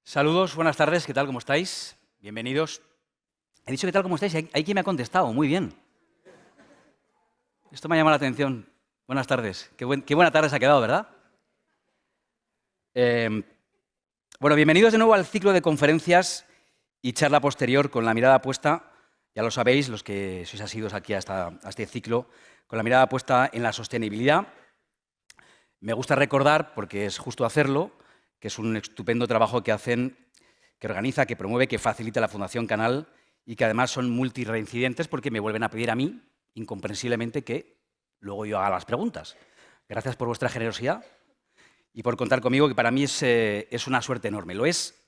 Saludos, buenas tardes, ¿qué tal? ¿Cómo estáis? Bienvenidos. He dicho ¿qué tal? ¿Cómo estáis? Hay quien me ha contestado, muy bien. Esto me ha llamado la atención. Buenas tardes. Qué buena tarde se ha quedado, ¿verdad? Bueno, bienvenidos de nuevo al ciclo de conferencias y charla posterior con la mirada puesta, ya lo sabéis, los que sois asiduos aquí a este ciclo, con la mirada puesta en la sostenibilidad. Me gusta recordar, porque es justo hacerlo, que es un estupendo trabajo que hacen, que organiza, que promueve, que facilita la Fundación Canal y que además son multireincidentes porque me vuelven a pedir a mí, incomprensiblemente, que luego yo haga las preguntas. Gracias por vuestra generosidad y por contar conmigo, que para mí es una suerte enorme. Lo es,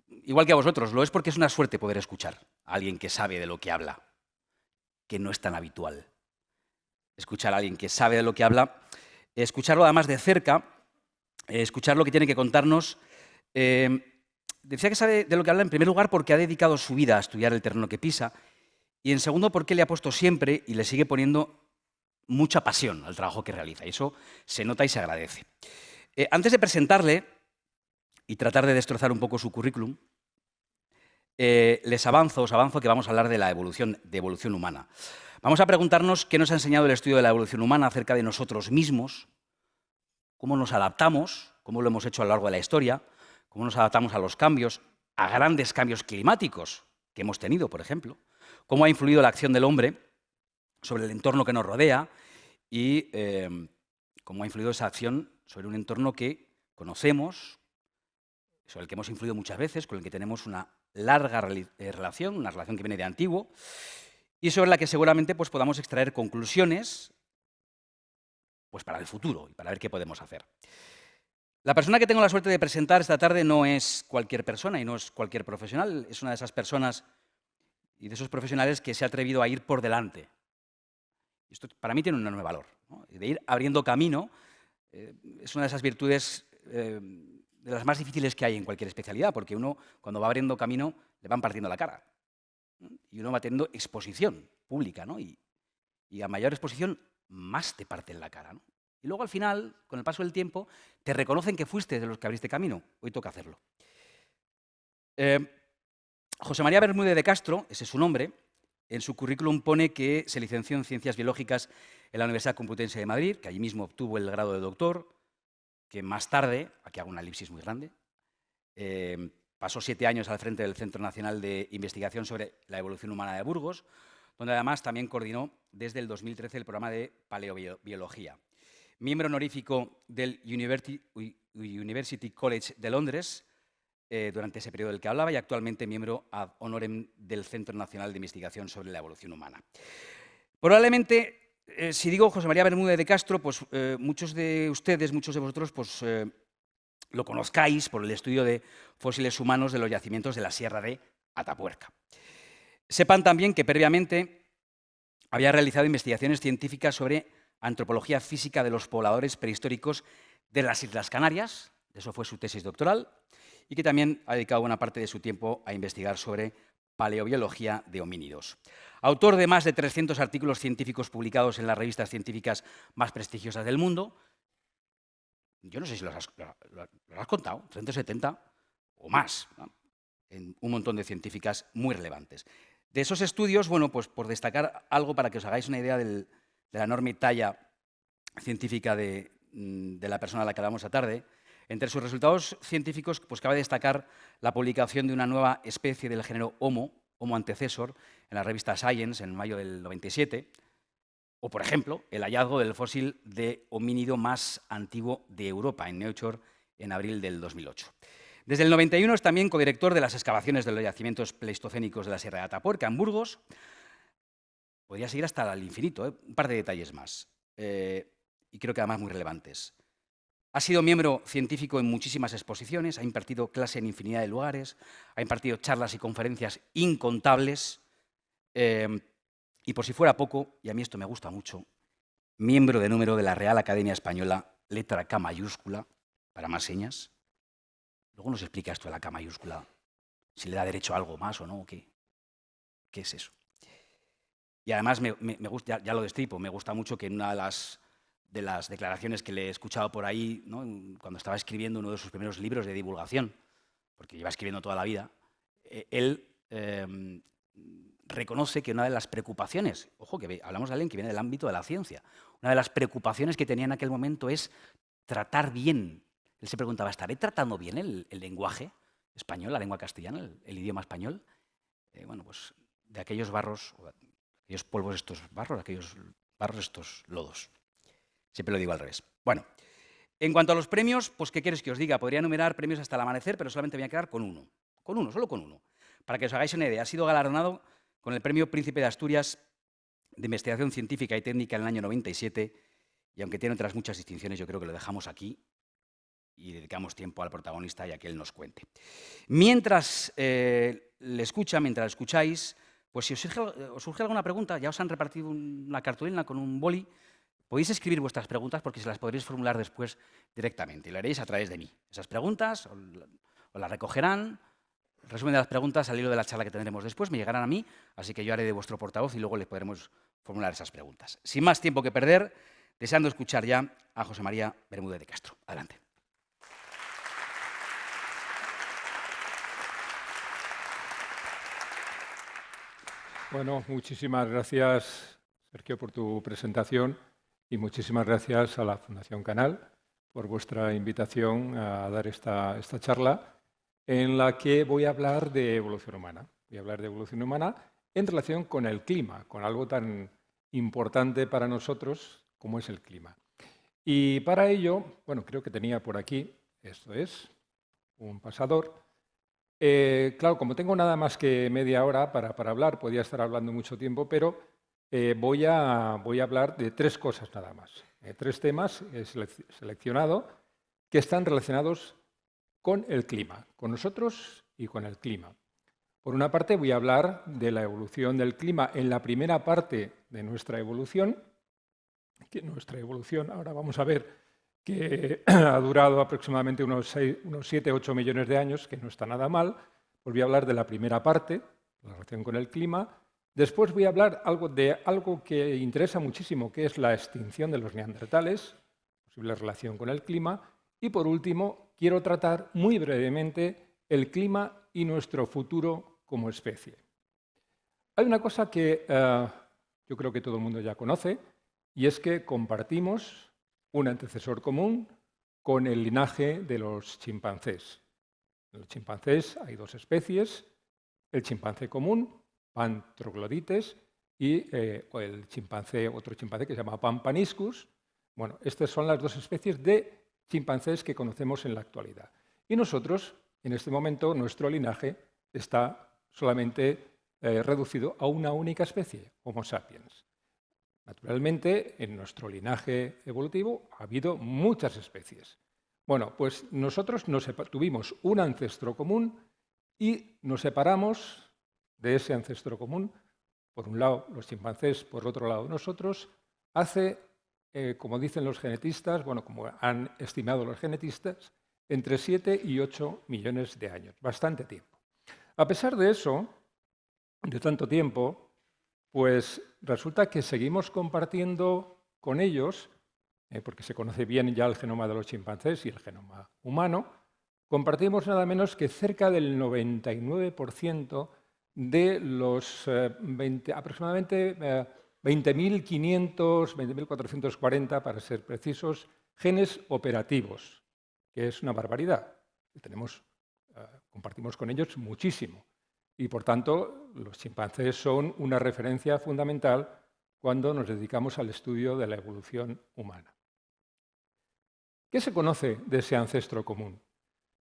igual que a vosotros, lo es porque es una suerte poder escuchar a alguien que sabe de lo que habla, que no es tan habitual. Escuchar a alguien que sabe de lo que habla, escucharlo además de cerca, escuchar lo que tiene que contarnos. Decía que sabe de lo que habla en primer lugar porque ha dedicado su vida a estudiar el terreno que pisa y en segundo porque le ha puesto siempre y le sigue poniendo mucha pasión al trabajo que realiza y eso se nota y se agradece. Antes de presentarle y tratar de destrozar un poco su currículum, os avanzo que vamos a hablar de la evolución humana. Vamos a preguntarnos qué nos ha enseñado el estudio de la evolución humana acerca de nosotros mismos, cómo nos adaptamos, cómo lo hemos hecho a lo largo de la historia, cómo nos adaptamos a los cambios, a grandes cambios climáticos que hemos tenido, por ejemplo, cómo ha influido la acción del hombre sobre el entorno que nos rodea y cómo ha influido esa acción sobre un entorno que conocemos, sobre el que hemos influido muchas veces, con el que tenemos una larga relación, una relación que viene de antiguo, y sobre la que seguramente pues, podamos extraer conclusiones pues, para el futuro y para ver qué podemos hacer. La persona que tengo la suerte de presentar esta tarde no es cualquier persona y no es cualquier profesional, es una de esas personas y de esos profesionales que se ha atrevido a ir por delante. Esto para mí tiene un enorme valor, ¿no? De ir abriendo camino, es una de esas virtudes de las más difíciles que hay en cualquier especialidad, porque uno cuando va abriendo camino le van partiendo la cara, ¿no? Y uno va teniendo exposición pública, ¿no? Y a mayor exposición, más te parten la cara, ¿no? Y luego al final, con el paso del tiempo, te reconocen que fuiste de los que abriste camino. Hoy toca hacerlo. José María Bermúdez de Castro, ese es su nombre, en su currículum pone que se licenció en Ciencias Biológicas en la Universidad Complutense de Madrid, que allí mismo obtuvo el grado de doctor, que más tarde, aquí hago una elipsis muy grande, pasó 7 años al frente del Centro Nacional de Investigación sobre la Evolución Humana de Burgos, donde además también coordinó desde el 2013 el programa de paleobiología. Miembro honorífico del University College de Londres durante ese periodo del que hablaba y actualmente miembro ad honorem del Centro Nacional de Investigación sobre la Evolución Humana. Probablemente, si digo José María Bermúdez de Castro, pues muchos de ustedes, muchos de vosotros, pues lo conozcáis por el estudio de fósiles humanos de los yacimientos de la Sierra de Atapuerca. Sepan también que previamente había realizado investigaciones científicas sobre antropología física de los pobladores prehistóricos de las Islas Canarias, eso fue su tesis doctoral, y que también ha dedicado buena parte de su tiempo a investigar sobre paleobiología de homínidos. Autor de más de 300 artículos científicos publicados en las revistas científicas más prestigiosas del mundo, yo no sé si los has contado, 170 o más, ¿no? En un montón de científicas muy relevantes. De esos estudios, bueno, pues por destacar algo para que os hagáis una idea de la enorme talla científica de la persona a la que hablamos esta tarde, entre sus resultados científicos pues cabe destacar la publicación de una nueva especie del género Homo antecessor, en la revista Science en mayo del 97, o, por ejemplo, el hallazgo del fósil de homínido más antiguo de Europa, en Nature, en abril del 2008. Desde el 91 es también codirector de las excavaciones de los yacimientos pleistocénicos de la Sierra de Atapuerca, en Burgos. Podría seguir hasta el infinito, ¿eh? Un par de detalles más, y creo que además muy relevantes. Ha sido miembro científico en muchísimas exposiciones, ha impartido clase en infinidad de lugares, ha impartido charlas y conferencias incontables, y por si fuera poco, y a mí esto me gusta mucho, miembro de número de la Real Academia Española, letra K mayúscula, para más señas. Luego nos explica esto de la K mayúscula, si le da derecho a algo más o no, ¿qué es eso? Y además, me gusta, ya lo destripo, me gusta mucho que en una de las de las declaraciones que le he escuchado por ahí, ¿no?, cuando estaba escribiendo uno de sus primeros libros de divulgación, porque lleva escribiendo toda la vida. Él reconoce que una de las preocupaciones, ojo, que hablamos de alguien que viene del ámbito de la ciencia, una de las preocupaciones que tenía en aquel momento es tratar bien. Él se preguntaba, ¿estaré tratando bien el lenguaje español, la lengua castellana, el idioma español? Bueno, pues de aquellos barros, o de aquellos polvos estos barros, de aquellos barros estos lodos. Siempre lo digo al revés. Bueno, en cuanto a los premios, pues ¿qué quieres que os diga? Podría enumerar premios hasta el amanecer, pero solamente me voy a quedar con uno. Con uno, solo con uno. Para que os hagáis una idea, ha sido galardonado con el Premio Príncipe de Asturias de Investigación Científica y Técnica en el año 97, y aunque tiene otras muchas distinciones, yo creo que lo dejamos aquí y dedicamos tiempo al protagonista y a que él nos cuente. Mientras le escucháis, pues si os surge alguna pregunta, ya os han repartido una cartulina con un boli, podéis escribir vuestras preguntas porque se las podréis formular después directamente y lo haréis a través de mí. Esas preguntas os las recogerán. El resumen de las preguntas al hilo de la charla que tendremos después me llegarán a mí, así que yo haré de vuestro portavoz y luego les podremos formular esas preguntas. Sin más tiempo que perder, deseando escuchar ya a José María Bermúdez de Castro. Adelante. Bueno, muchísimas gracias, Sergio, por tu presentación y muchísimas gracias a la Fundación Canal por vuestra invitación a dar esta charla en la que voy a hablar de evolución humana. Voy a hablar de evolución humana en relación con el clima, con algo tan importante para nosotros como es el clima. Y para ello, bueno, creo que tenía por aquí, esto es, un pasador. Claro, como tengo nada más que media hora para hablar, podía estar hablando mucho tiempo, pero voy a hablar de tres cosas nada más. Tres temas he seleccionado que están relacionados con el clima, con nosotros y con el clima. Por una parte, voy a hablar de la evolución del clima en la primera parte de nuestra evolución, ahora vamos a ver que ha durado aproximadamente unos 7-8 millones de años, que no está nada mal. Pues voy a hablar de la primera parte, la relación con el clima. Después voy a hablar de algo que interesa muchísimo, que es la extinción de los neandertales, posible relación con el clima. Y por último, quiero tratar muy brevemente el clima y nuestro futuro como especie. Hay una cosa que yo creo que todo el mundo ya conoce, y es que compartimos un antecesor común con el linaje de los chimpancés. En los chimpancés hay dos especies, el chimpancé común, Pan troglodytes, y otro chimpancé que se llama Pan paniscus. Bueno, estas son las dos especies de chimpancés que conocemos en la actualidad. Y nosotros, en este momento, nuestro linaje está solamente reducido a una única especie, Homo sapiens. Naturalmente, en nuestro linaje evolutivo ha habido muchas especies. Bueno, pues nosotros tuvimos un ancestro común y nos separamos de ese ancestro común, por un lado los chimpancés, por otro lado nosotros, hace, como dicen los genetistas, bueno, como han estimado los genetistas, entre 7 y 8 millones de años, bastante tiempo. A pesar de eso, de tanto tiempo, pues resulta que seguimos compartiendo con ellos, porque se conoce bien ya el genoma de los chimpancés y el genoma humano, compartimos nada menos que cerca del 99% de los aproximadamente 20.500, 20.440, para ser precisos, genes operativos, que es una barbaridad. Compartimos con ellos muchísimo. Y, por tanto, los chimpancés son una referencia fundamental cuando nos dedicamos al estudio de la evolución humana. ¿Qué se conoce de ese ancestro común?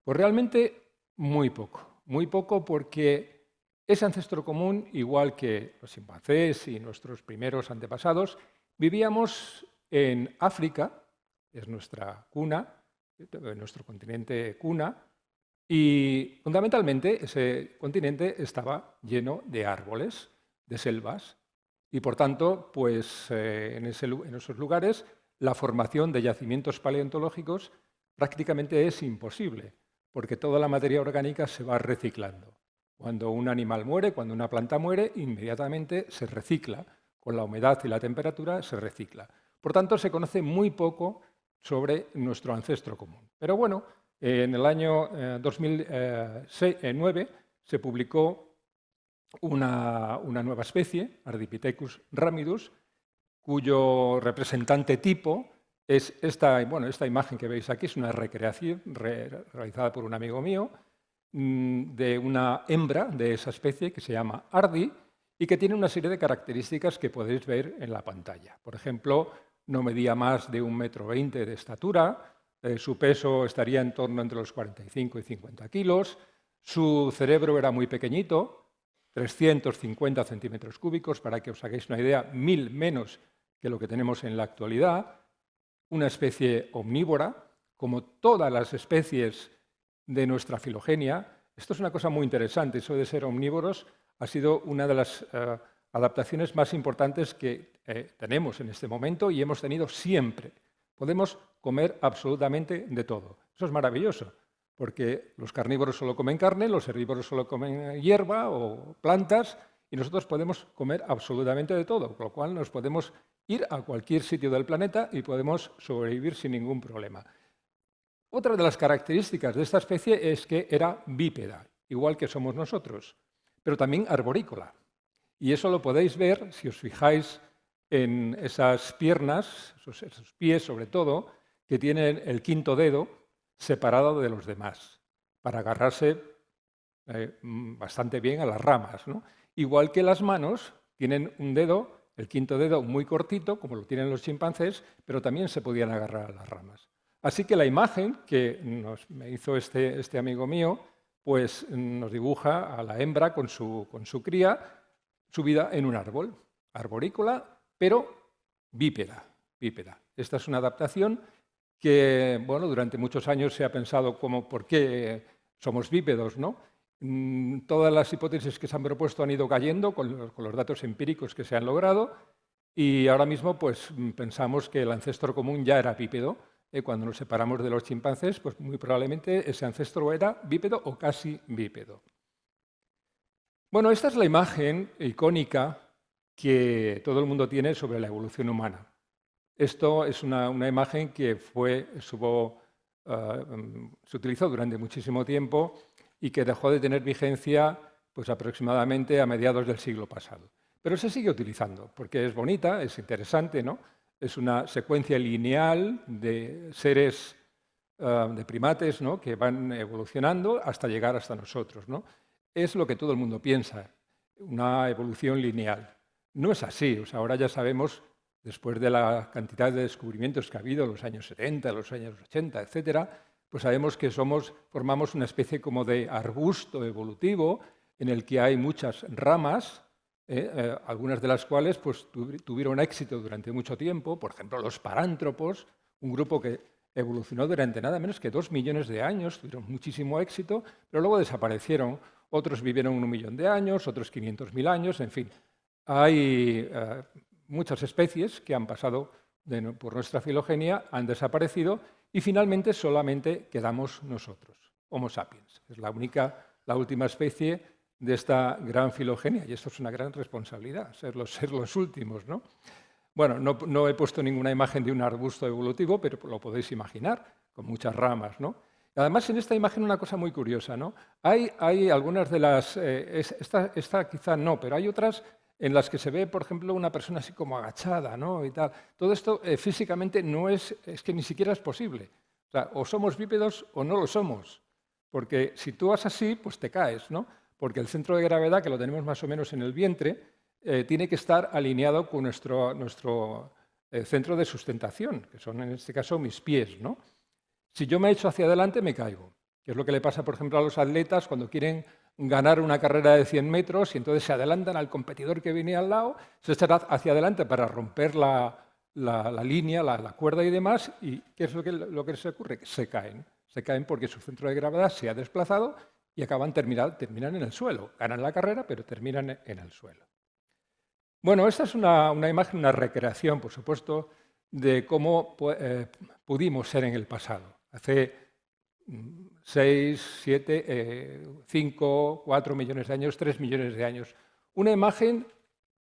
Pues realmente muy poco porque ese ancestro común, igual que los chimpancés y nuestros primeros antepasados, vivíamos en África, es nuestra cuna, nuestro continente cuna, y fundamentalmente ese continente estaba lleno de árboles, de selvas, y por tanto, pues, en esos lugares la formación de yacimientos paleontológicos prácticamente es imposible, porque toda la materia orgánica se va reciclando. Cuando un animal muere, cuando una planta muere, inmediatamente se recicla. Con la humedad y la temperatura se recicla. Por tanto, se conoce muy poco sobre nuestro ancestro común. Pero bueno, en el año 2009 se publicó una nueva especie, Ardipithecus ramidus, cuyo representante tipo es esta imagen que veis aquí. Es una recreación realizada por un amigo mío de una hembra de esa especie que se llama Ardi y que tiene una serie de características que podéis ver en la pantalla. Por ejemplo, no medía más de 1,20 m de estatura, su peso estaría en torno entre los 45 y 50 kilos, su cerebro era muy pequeñito, 350 centímetros cúbicos, para que os hagáis una idea, 1000 menos que lo que tenemos en la actualidad, una especie omnívora, como todas las especies de nuestra filogenia. Esto es una cosa muy interesante, eso de ser omnívoros ha sido una de las adaptaciones más importantes que tenemos en este momento y hemos tenido siempre. Podemos comer absolutamente de todo. Eso es maravilloso, porque los carnívoros solo comen carne, los herbívoros solo comen hierba o plantas, y nosotros podemos comer absolutamente de todo, con lo cual nos podemos ir a cualquier sitio del planeta y podemos sobrevivir sin ningún problema. Otra de las características de esta especie es que era bípeda, igual que somos nosotros, pero también arborícola. Y eso lo podéis ver si os fijáis en esas piernas, esos pies sobre todo, que tienen el quinto dedo separado de los demás, para agarrarse bastante bien a las ramas, ¿no? Igual que las manos tienen un dedo, el quinto dedo, muy cortito, como lo tienen los chimpancés, pero también se podían agarrar a las ramas. Así que la imagen que me hizo este amigo mío, pues nos dibuja a la hembra con su cría subida en un árbol, arborícola, pero bípeda. Esta es una adaptación que, bueno, durante muchos años se ha pensado como por qué somos bípedos, ¿no? Todas las hipótesis que se han propuesto han ido cayendo con los datos empíricos que se han logrado y ahora mismo pues, pensamos que el ancestro común ya era bípedo. Cuando nos separamos de los chimpancés, pues muy probablemente ese ancestro era bípedo o casi bípedo. Bueno, esta es la imagen icónica que todo el mundo tiene sobre la evolución humana. Esto es una imagen que se utilizó durante muchísimo tiempo y que dejó de tener vigencia pues, aproximadamente a mediados del siglo pasado. Pero se sigue utilizando porque es bonita, es interesante, ¿no? Es una secuencia lineal de seres, de primates, ¿no? Que van evolucionando hasta llegar hasta nosotros, ¿no? Es lo que todo el mundo piensa, una evolución lineal. No es así. O sea, ahora ya sabemos, después de la cantidad de descubrimientos que ha habido en los años 70, los años 80, etcétera, pues sabemos que formamos una especie como de arbusto evolutivo en el que hay muchas ramas, algunas de las cuales pues, tuvieron éxito durante mucho tiempo. Por ejemplo, los parántropos, un grupo que evolucionó durante nada menos que 2 millones de años, tuvieron muchísimo éxito, pero luego desaparecieron. Otros vivieron 1 millón de años, otros 500.000 años, en fin. Hay muchas especies que han pasado por nuestra filogenia, han desaparecido y finalmente solamente quedamos nosotros, Homo sapiens. Es la última especie de esta gran filogenia y esto es una gran responsabilidad, ser los últimos, ¿no? Bueno, no he puesto ninguna imagen de un arbusto evolutivo, pero lo podéis imaginar, con muchas ramas, ¿no? Además, en esta imagen una cosa muy curiosa, ¿no? Hay algunas de las... esta quizá no, pero hay otras en las que se ve, por ejemplo, una persona así como agachada, ¿no? Y tal. Todo esto físicamente no es que ni siquiera es posible. O sea, o somos bípedos o no lo somos. Porque si tú vas así, pues te caes, ¿no? Porque el centro de gravedad, que lo tenemos más o menos en el vientre, tiene que estar alineado con nuestro centro de sustentación, que son en este caso mis pies, ¿no? Si yo me echo hacia adelante, me caigo, que es lo que le pasa, por ejemplo, a los atletas cuando quieren ganar una carrera de 100 metros y entonces se adelantan al competidor que viene al lado, se echan hacia adelante para romper la línea, la cuerda y demás, y ¿qué es lo que les ocurre? Que se caen porque su centro de gravedad se ha desplazado y terminan en el suelo. Ganan la carrera, pero terminan en el suelo. Bueno, esta es una imagen, una recreación, por supuesto, de cómo pudimos ser en el pasado. Hace 6, 7, 5, 4 millones de años, 3 millones de años. Una imagen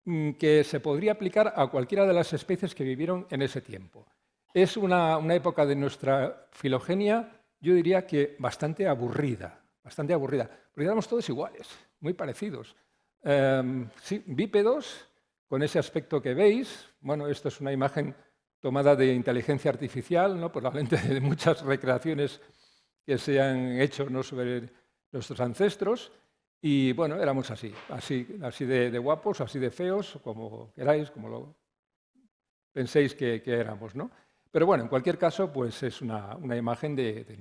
que se podría aplicar a cualquiera de las especies que vivieron en ese tiempo. Es una época de nuestra filogenia, yo diría que bastante aburrida, porque éramos todos iguales, muy parecidos. Sí, bípedos, con ese aspecto que veis. Bueno, esto es una imagen tomada de inteligencia artificial, ¿no? Probablemente de muchas recreaciones que se han hecho, ¿no?, sobre nuestros ancestros. Y bueno, éramos así de guapos, así de feos, como queráis, como lo penséis que éramos, ¿no? Pero bueno, en cualquier caso, pues es una imagen de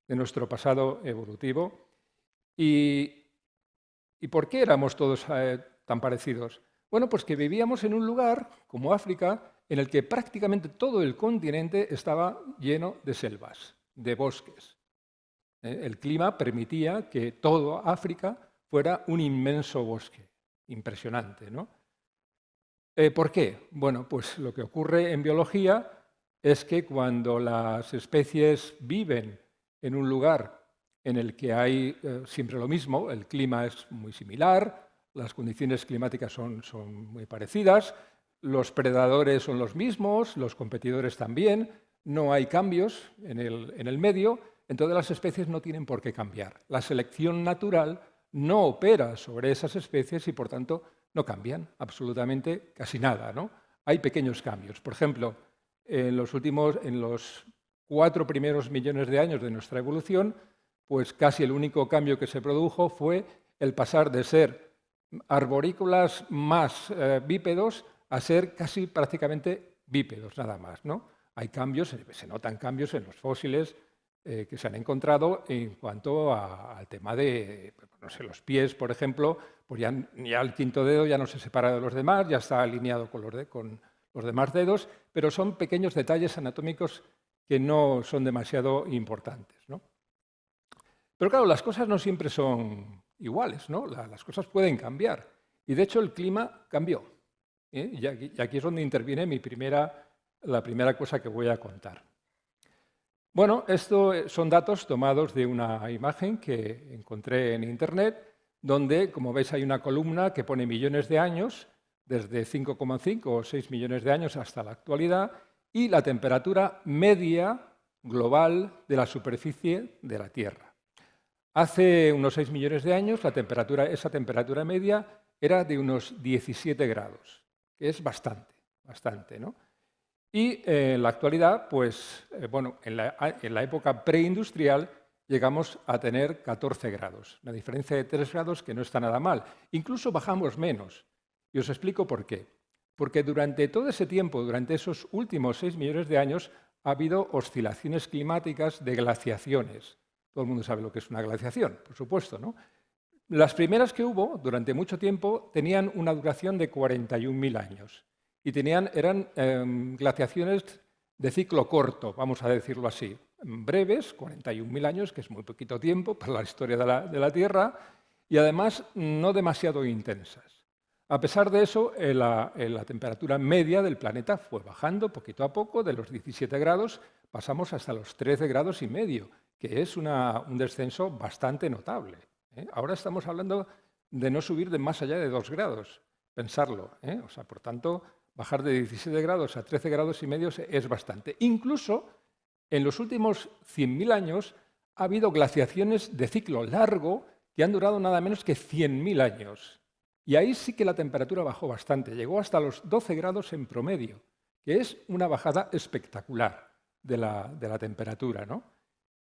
nuestro pasado evolutivo. ¿Y por qué éramos todos tan parecidos? Bueno, pues que vivíamos en un lugar, como África, en el que prácticamente todo el continente estaba lleno de selvas, de bosques. El clima permitía que todo África fuera un inmenso bosque, impresionante, ¿no? ¿Por qué? Bueno, pues lo que ocurre en biología es que cuando las especies viven en un lugar en el que hay siempre lo mismo, el clima es muy similar, las condiciones climáticas son muy parecidas, los predadores son los mismos, los competidores también, no hay cambios en el medio, entonces las especies no tienen por qué cambiar. La selección natural no opera sobre esas especies y, por tanto, no cambian absolutamente casi nada, ¿no? Hay pequeños cambios. Por ejemplo, en los 4 primeros millones de años de nuestra evolución, pues casi el único cambio que se produjo fue el pasar de ser arborícolas más bípedos a ser casi prácticamente bípedos, nada más, ¿no? Hay cambios, se notan cambios en los fósiles que se han encontrado en cuanto al tema de, no sé, los pies, por ejemplo, pues ya el quinto dedo ya no se separa de los demás, ya está alineado con los demás dedos, pero son pequeños detalles anatómicos que no son demasiado importantes, ¿no? Pero claro, las cosas no siempre son iguales, ¿no? Las cosas pueden cambiar. Y de hecho el clima cambió. Y aquí es donde interviene la primera cosa que voy a contar. Bueno, estos son datos tomados de una imagen que encontré en Internet, donde, como veis, hay una columna que pone millones de años, desde 5,5 o 6 millones de años hasta la actualidad, y la temperatura media global de la superficie de la Tierra. Hace unos 6 millones de años esa temperatura media era de unos 17 grados, que es bastante, ¿no? Y en la actualidad, pues, bueno, en la época preindustrial llegamos a tener 14 grados, una diferencia de 3 grados que no está nada mal. Incluso bajamos menos. Y os explico por qué. Porque durante todo ese tiempo, durante esos últimos 6 millones de años, ha habido oscilaciones climáticas de glaciaciones. Todo el mundo sabe lo que es una glaciación, por supuesto, ¿no? Las primeras que hubo, durante mucho tiempo, tenían una duración de 41.000 años. Y eran glaciaciones de ciclo corto, vamos a decirlo así. Breves, 41.000 años, que es muy poquito tiempo para la historia de la Tierra, y además no demasiado intensas. A pesar de eso, la temperatura media del planeta fue bajando poquito a poco, de los 17 grados pasamos hasta los 13 grados y medio, que es un descenso bastante notable. Ahora estamos hablando de no subir de más allá de 2 grados, pensarlo. O sea, por tanto, bajar de 17 grados a 13 grados y medio es bastante. Incluso en los últimos 100.000 años ha habido glaciaciones de ciclo largo que han durado nada menos que 100.000 años. Y ahí sí que la temperatura bajó bastante, llegó hasta los 12 grados en promedio, que es una bajada espectacular de la temperatura, ¿no?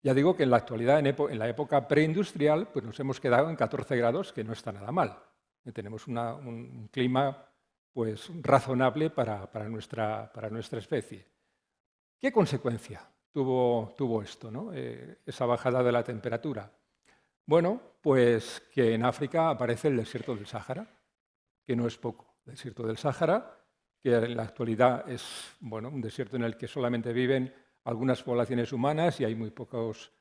Ya digo que en la actualidad, en la época preindustrial, pues nos hemos quedado en 14 grados, que no está nada mal. Tenemos un clima pues, razonable para nuestra especie. ¿Qué consecuencia tuvo esto, ¿no? Esa bajada de la temperatura? Bueno, pues que en África aparece el desierto del Sáhara, que no es poco. El desierto del Sáhara, que en la actualidad es un desierto en el que solamente viven algunas poblaciones humanas y hay muy pocos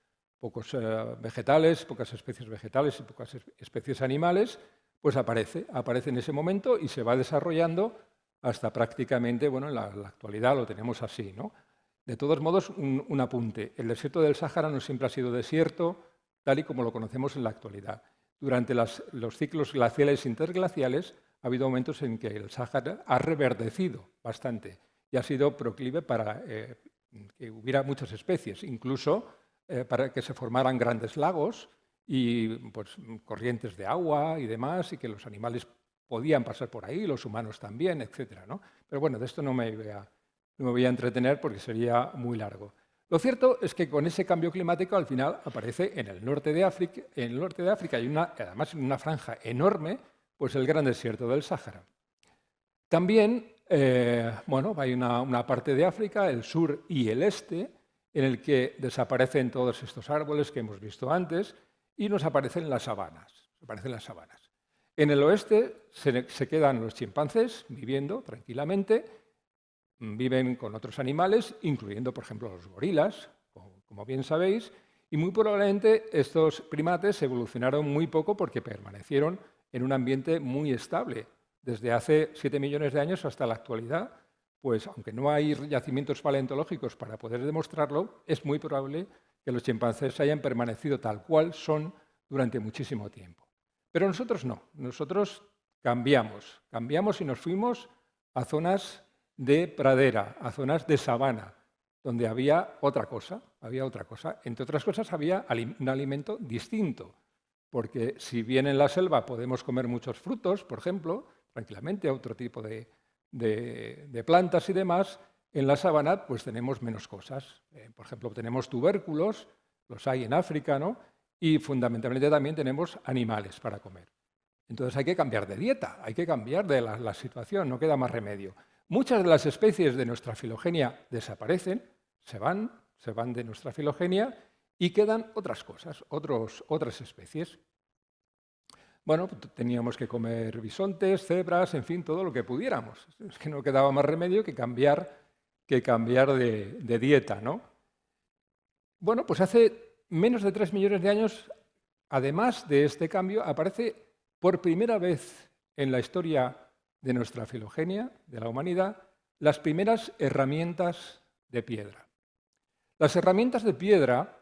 vegetales, pocas especies vegetales y pocas especies animales, pues aparece en ese momento y se va desarrollando hasta prácticamente, en la actualidad lo tenemos así, ¿no? De todos modos, un apunte. El desierto del Sáhara no siempre ha sido desierto, tal y como lo conocemos en la actualidad. Durante los ciclos glaciales e interglaciales ha habido momentos en que el Sáhara ha reverdecido bastante y ha sido proclive para que hubiera muchas especies, incluso para que se formaran grandes lagos y pues, corrientes de agua y demás, y que los animales podían pasar por ahí, los humanos también, etcétera, ¿no? Pero bueno, de esto no me voy a entretener porque sería muy largo. Lo cierto es que con ese cambio climático al final aparece en el norte de África, hay además una franja enorme, pues el gran desierto del Sáhara. También bueno, hay una parte de África, el sur y el este, en el que desaparecen todos estos árboles que hemos visto antes y nos aparecen las sabanas. En el oeste se quedan los chimpancés viviendo tranquilamente, viven con otros animales, incluyendo, por ejemplo, los gorilas, como bien sabéis, y muy probablemente estos primates evolucionaron muy poco porque permanecieron en un ambiente muy estable. Desde hace 7 millones de años hasta la actualidad, pues aunque no hay yacimientos paleontológicos para poder demostrarlo, es muy probable que los chimpancés hayan permanecido tal cual son durante muchísimo tiempo. Pero nosotros no, nosotros cambiamos y nos fuimos a zonas de pradera, a zonas de sabana, donde había otra cosa. Entre otras cosas, había un alimento distinto, porque si bien en la selva podemos comer muchos frutos, por ejemplo, tranquilamente, otro tipo de plantas y demás, en la sabana pues tenemos menos cosas. Por ejemplo, tenemos tubérculos, los hay en África, ¿no? Y fundamentalmente también tenemos animales para comer. Entonces hay que cambiar de dieta, hay que cambiar de la situación, no queda más remedio. Muchas de las especies de nuestra filogenia desaparecen, se van de nuestra filogenia y quedan otras cosas, otras especies. Bueno, teníamos que comer bisontes, cebras, en fin, todo lo que pudiéramos. Es que no quedaba más remedio que cambiar de dieta, ¿no? Bueno, pues hace menos de 3 millones de años, además de este cambio, aparece por primera vez en la historia de nuestra filogenia, de la humanidad, las primeras herramientas de piedra. Las herramientas de piedra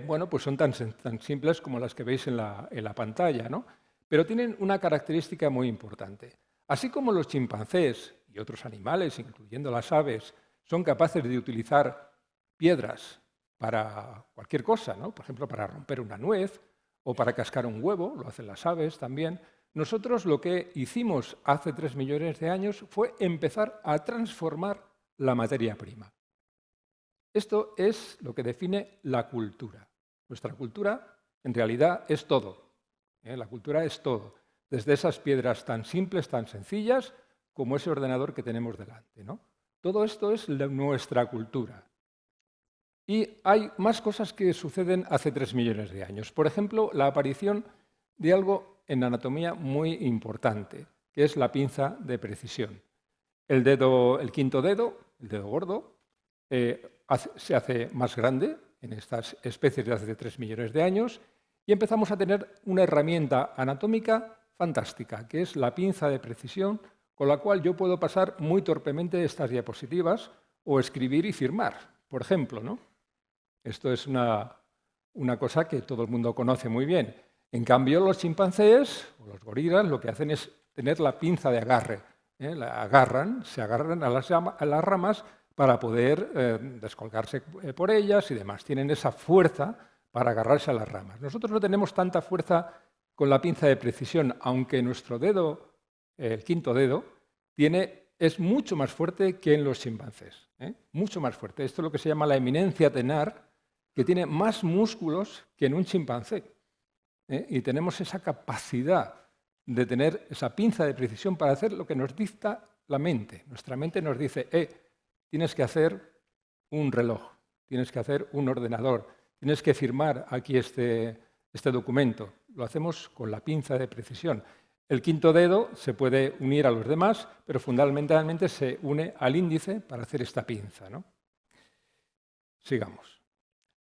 bueno, pues son tan simples como las que veis en la pantalla, ¿no? Pero tienen una característica muy importante. Así como los chimpancés y otros animales, incluyendo las aves, son capaces de utilizar piedras para cualquier cosa, ¿no? Por ejemplo, para romper una nuez o para cascar un huevo, lo hacen las aves también. Nosotros lo que hicimos hace 3 millones de años fue empezar a transformar la materia prima. Esto es lo que define la cultura. Nuestra cultura, en realidad, es todo. La cultura es todo. Desde esas piedras tan simples, tan sencillas, como ese ordenador que tenemos delante, ¿no? Todo esto es nuestra cultura. Y hay más cosas que suceden hace 3 millones de años. Por ejemplo, la aparición de algo en anatomía muy importante, que es la pinza de precisión. El quinto dedo, el dedo gordo, se hace más grande en estas especies de hace 3 millones de años y empezamos a tener una herramienta anatómica fantástica, que es la pinza de precisión, con la cual yo puedo pasar muy torpemente estas diapositivas o escribir y firmar, por ejemplo, ¿no? Esto es una cosa que todo el mundo conoce muy bien. En cambio, los chimpancés o los gorilas lo que hacen es tener la pinza de agarre. Se agarran a las ramas para poder descolgarse por ellas y demás. Tienen esa fuerza para agarrarse a las ramas. Nosotros no tenemos tanta fuerza con la pinza de precisión, aunque nuestro dedo, el quinto dedo, es mucho más fuerte que en los chimpancés. Mucho más fuerte. Esto es lo que se llama la eminencia tenar, que tiene más músculos que en un chimpancé. Y tenemos esa capacidad de tener esa pinza de precisión para hacer lo que nos dicta la mente. Nuestra mente nos dice, tienes que hacer un reloj, tienes que hacer un ordenador, tienes que firmar aquí este documento. Lo hacemos con la pinza de precisión. El quinto dedo se puede unir a los demás, pero fundamentalmente se une al índice para hacer esta pinza, ¿no? Sigamos.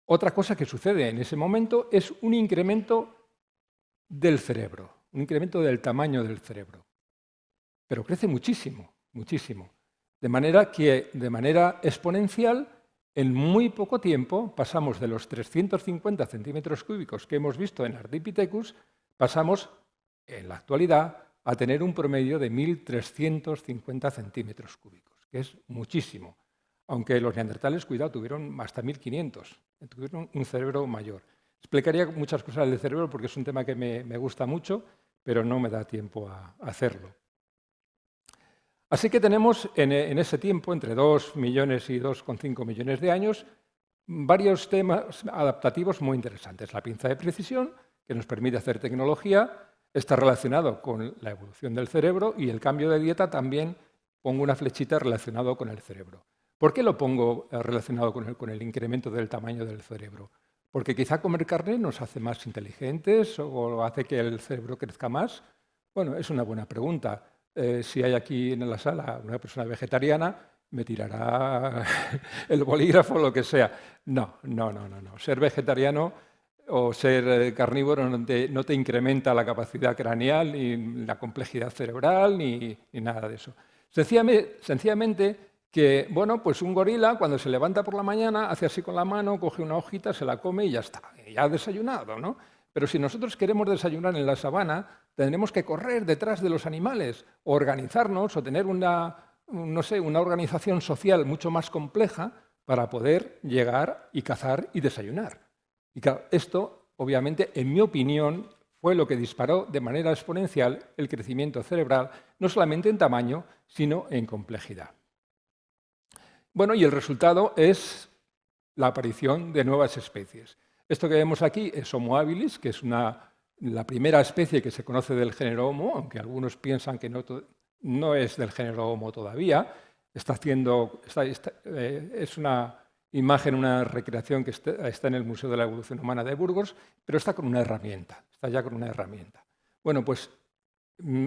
Otra cosa que sucede en ese momento es un incremento del cerebro, un incremento del tamaño del cerebro. Pero crece muchísimo, muchísimo. De manera que, de manera exponencial, en muy poco tiempo pasamos de los 350 centímetros cúbicos que hemos visto en Ardipithecus, pasamos en la actualidad a tener un promedio de 1.350 centímetros cúbicos, que es muchísimo. Aunque los neandertales, cuidado, tuvieron hasta 1.500, tuvieron un cerebro mayor. Explicaría muchas cosas del cerebro porque es un tema que me gusta mucho, pero no me da tiempo a hacerlo. Así que tenemos en ese tiempo, entre 2 millones y 2,5 millones de años, varios temas adaptativos muy interesantes. La pinza de precisión, que nos permite hacer tecnología, está relacionado con la evolución del cerebro, y el cambio de dieta también pongo una flechita relacionado con el cerebro. ¿Por qué lo pongo relacionado con el incremento del tamaño del cerebro? ¿Porque quizá comer carne nos hace más inteligentes o hace que el cerebro crezca más? Bueno, es una buena pregunta. Si hay aquí en la sala una persona vegetariana, me tirará el bolígrafo o lo que sea. No. Ser vegetariano o ser carnívoro no te incrementa la capacidad craneal, ni la complejidad cerebral, ni nada de eso. Sencillamente que, bueno, pues un gorila cuando se levanta por la mañana hace así con la mano, coge una hojita, se la come y ya está, ya ha desayunado, ¿no? Pero si nosotros queremos desayunar en la sabana, tendremos que correr detrás de los animales, o organizarnos, o tener una organización social mucho más compleja para poder llegar y cazar y desayunar. Y claro, esto, obviamente, en mi opinión, fue lo que disparó de manera exponencial el crecimiento cerebral, no solamente en tamaño, sino en complejidad. Bueno, y el resultado es la aparición de nuevas especies. Esto que vemos aquí es Homo habilis, que es la primera especie que se conoce del género Homo, aunque algunos piensan que no es del género Homo todavía. Es una imagen, una recreación que está en el Museo de la Evolución Humana de Burgos, pero está con una herramienta, está ya con una herramienta. Bueno, pues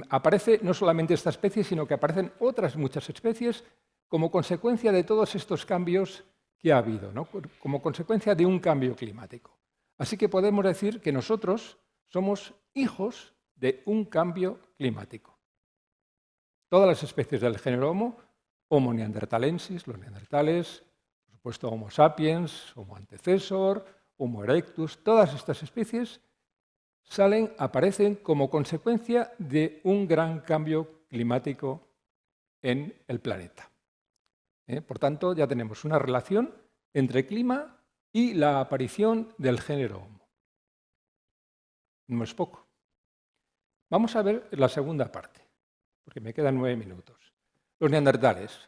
aparece no solamente esta especie, sino que aparecen otras muchas especies como consecuencia de todos estos cambios que ha habido, ¿no? Como consecuencia de un cambio climático. Así que podemos decir que nosotros somos hijos de un cambio climático. Todas las especies del género Homo, Homo neanderthalensis, los neandertales, por supuesto Homo sapiens, Homo antecesor, Homo erectus, todas estas especies aparecen como consecuencia de un gran cambio climático en el planeta. Por tanto, ya tenemos una relación entre clima y la aparición del género Homo. No es poco. Vamos a ver la segunda parte, porque me quedan 9 minutos. Los neandertales.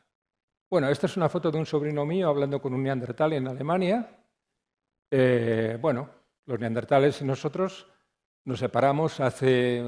Bueno, esta es una foto de un sobrino mío hablando con un neandertal en Alemania. Bueno, los neandertales y nosotros nos separamos hace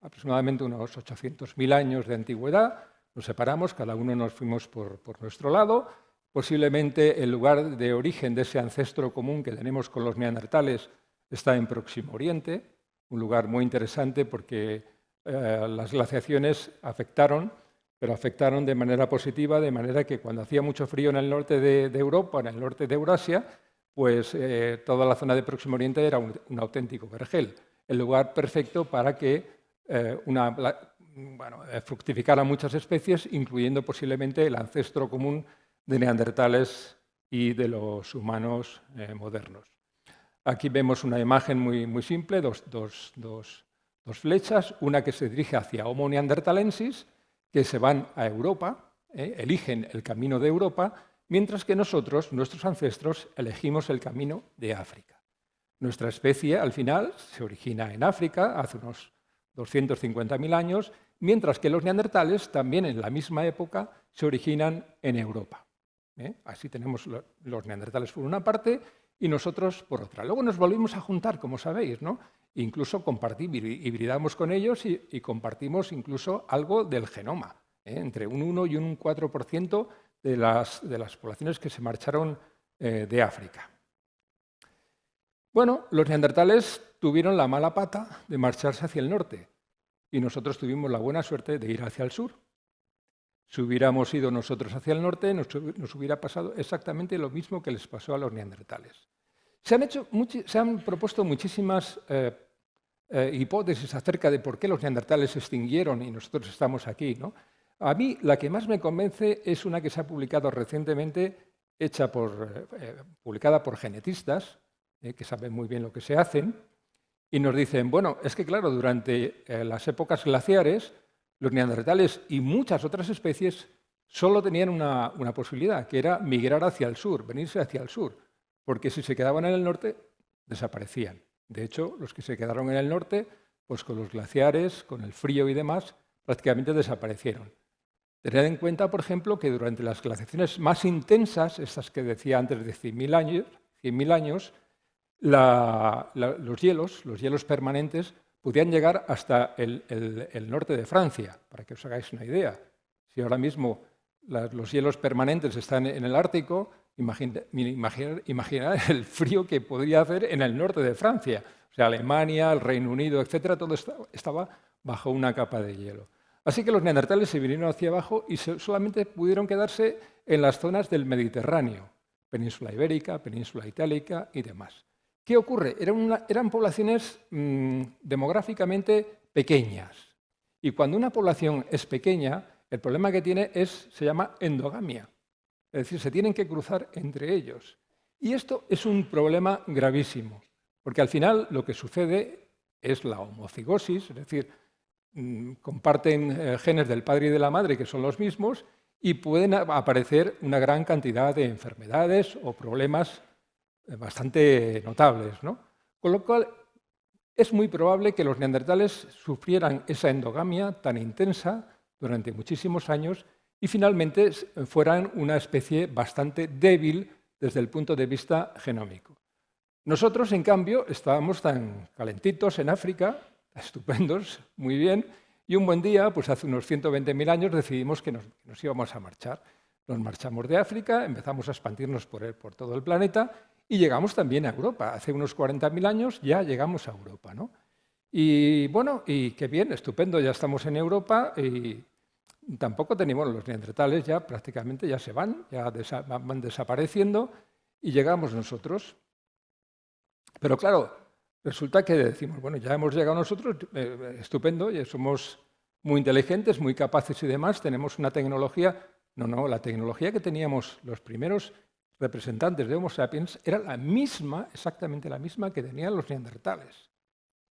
aproximadamente unos 800.000 años de antigüedad. Nos separamos, cada uno nos fuimos por nuestro lado. Posiblemente el lugar de origen de ese ancestro común que tenemos con los neandertales está en Próximo Oriente, un lugar muy interesante porque las glaciaciones afectaron, pero afectaron de manera positiva, de manera que cuando hacía mucho frío en el norte de Europa, en el norte de Eurasia, pues toda la zona de Próximo Oriente era un auténtico vergel, el lugar perfecto para que fructificaran muchas especies, incluyendo posiblemente el ancestro común de neandertales y de los humanos modernos. Aquí vemos una imagen muy simple, dos flechas, una que se dirige hacia Homo neanderthalensis, que se van a Europa, eligen el camino de Europa, mientras que nosotros, nuestros ancestros, elegimos el camino de África. Nuestra especie, al final, se origina en África, hace unos 250.000 años, mientras que los neandertales, también en la misma época, se originan en Europa. Así tenemos los neandertales por una parte y nosotros por otra. Luego nos volvimos a juntar, como sabéis, ¿no? Incluso hibridamos con ellos y compartimos incluso algo del genoma, entre un 1 y un 4% de las poblaciones que se marcharon de África. Bueno, los neandertales tuvieron la mala pata de marcharse hacia el norte y nosotros tuvimos la buena suerte de ir hacia el sur. Si hubiéramos ido nosotros hacia el norte, nos hubiera pasado exactamente lo mismo que les pasó a los neandertales. Se han propuesto muchísimas hipótesis acerca de por qué los neandertales se extinguieron y nosotros estamos aquí, ¿no? A mí la que más me convence es una que se ha publicado recientemente, publicada por genetistas, que saben muy bien lo que se hacen, y nos dicen, bueno, es que claro, durante las épocas glaciares, los neandertales y muchas otras especies solo tenían una posibilidad, que era migrar hacia el sur, venirse hacia el sur, porque si se quedaban en el norte, desaparecían. De hecho, los que se quedaron en el norte, pues con los glaciares, con el frío y demás, prácticamente desaparecieron. Tened en cuenta, por ejemplo, que durante las glaciaciones más intensas, estas que decía antes de 100.000 años, los hielos permanentes, podían llegar hasta el norte de Francia, para que os hagáis una idea. Si ahora mismo los hielos permanentes están en el Ártico, imaginad el frío que podría hacer en el norte de Francia. O sea, Alemania, el Reino Unido, etcétera, todo estaba bajo una capa de hielo. Así que los neandertales se vinieron hacia abajo y solamente pudieron quedarse en las zonas del Mediterráneo, península ibérica, península itálica y demás. ¿Qué ocurre? Eran poblaciones demográficamente pequeñas. Y cuando una población es pequeña, el problema que tiene se llama endogamia. Es decir, se tienen que cruzar entre ellos. Y esto es un problema gravísimo, porque al final lo que sucede es la homocigosis, es decir, comparten genes del padre y de la madre que son los mismos y pueden aparecer una gran cantidad de enfermedades o problemas bastante notables, ¿no? Con lo cual, es muy probable que los neandertales sufrieran esa endogamia tan intensa durante muchísimos años y finalmente fueran una especie bastante débil desde el punto de vista genómico. Nosotros, en cambio, estábamos tan calentitos en África, estupendos, muy bien, y un buen día, pues hace unos 120.000 años, decidimos que nos íbamos a marchar. Nos marchamos de África, empezamos a expandirnos por todo el planeta y llegamos también a Europa. Hace unos 40.000 años ya llegamos a Europa, ¿no? Y bueno, y qué bien, estupendo, ya estamos en Europa y tampoco tenemos los neandertales, ya prácticamente ya se van, ya van desapareciendo y llegamos nosotros. Pero claro, resulta que decimos, bueno, ya hemos llegado nosotros, estupendo, ya somos muy inteligentes, muy capaces y demás, tenemos una tecnología. No, la tecnología que teníamos los primeros representantes de Homo sapiens era la misma, exactamente la misma que tenían los neandertales.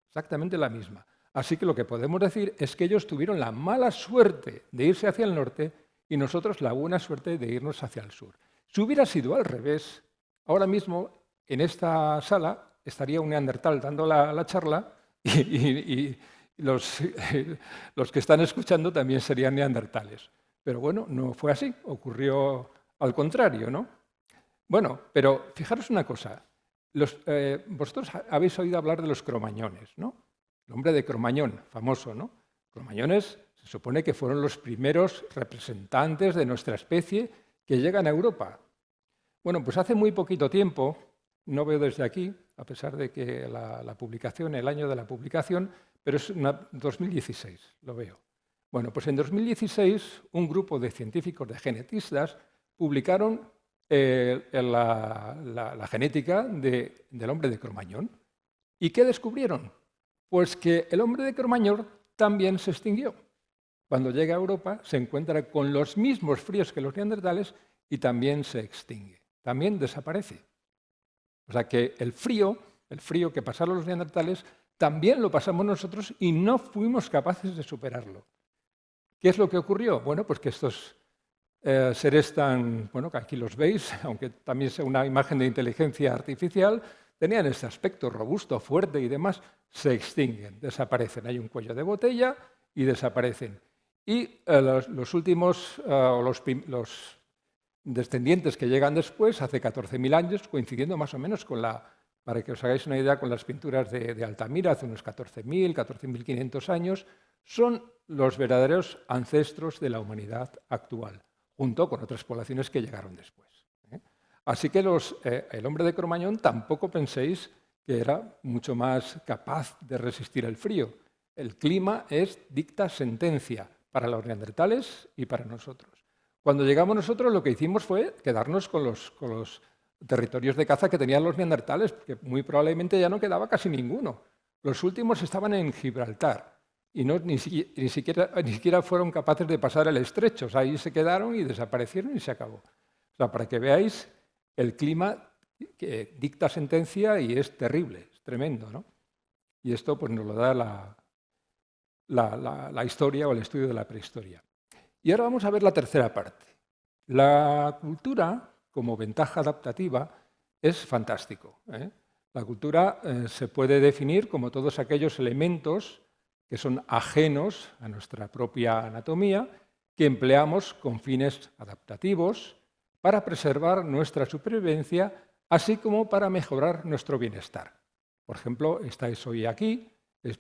Exactamente la misma. Así que lo que podemos decir es que ellos tuvieron la mala suerte de irse hacia el norte y nosotros la buena suerte de irnos hacia el sur. Si hubiera sido al revés, ahora mismo en esta sala estaría un neandertal dando la charla y los que están escuchando también serían neandertales. Pero bueno, no fue así, ocurrió al contrario, ¿no? Bueno, pero fijaros una cosa, vosotros habéis oído hablar de los cromañones, ¿no? El hombre de Cromañón, famoso, ¿no? Cromañones se supone que fueron los primeros representantes de nuestra especie que llegan a Europa. Bueno, pues hace muy poquito tiempo, no veo desde aquí, a pesar de que la publicación, el año de la publicación, pero es 2016, lo veo. Bueno, pues en 2016 un grupo de científicos, de genetistas, publicaron la genética del hombre de Cromañón. ¿Y qué descubrieron? Pues que el hombre de Cromañón también se extinguió. Cuando llega a Europa se encuentra con los mismos fríos que los neandertales y también se extingue, también desaparece. O sea que el frío que pasaron los neandertales también lo pasamos nosotros y no fuimos capaces de superarlo. ¿Qué es lo que ocurrió? Bueno, pues que estos seres tan, bueno, que aquí los veis, aunque también sea una imagen de inteligencia artificial, tenían ese aspecto robusto, fuerte y demás, se extinguen, desaparecen. Hay un cuello de botella y desaparecen. Y los últimos, los descendientes que llegan después, hace 14.000 años, coincidiendo más o menos con para que os hagáis una idea, con las pinturas de Altamira, hace unos 14.000, 14.500 años, son los verdaderos ancestros de la humanidad actual, junto con otras poblaciones que llegaron después. Así que el hombre de Cromañón tampoco penséis que era mucho más capaz de resistir el frío. El clima dicta sentencia para los neandertales y para nosotros. Cuando llegamos nosotros lo que hicimos fue quedarnos con los territorios de caza que tenían los neandertales, porque muy probablemente ya no quedaba casi ninguno. Los últimos estaban en Gibraltar y ni siquiera fueron capaces de pasar el estrecho. O sea, ahí se quedaron y desaparecieron y se acabó. O sea, para que veáis, el clima que dicta sentencia y es terrible, es tremendo, ¿no? Y esto pues, nos lo da la historia o el estudio de la prehistoria. Y ahora vamos a ver la tercera parte. La cultura, como ventaja adaptativa, es fantástico, ¿eh? La cultura se puede definir como todos aquellos elementos que son ajenos a nuestra propia anatomía, que empleamos con fines adaptativos para preservar nuestra supervivencia, así como para mejorar nuestro bienestar. Por ejemplo, estáis hoy aquí,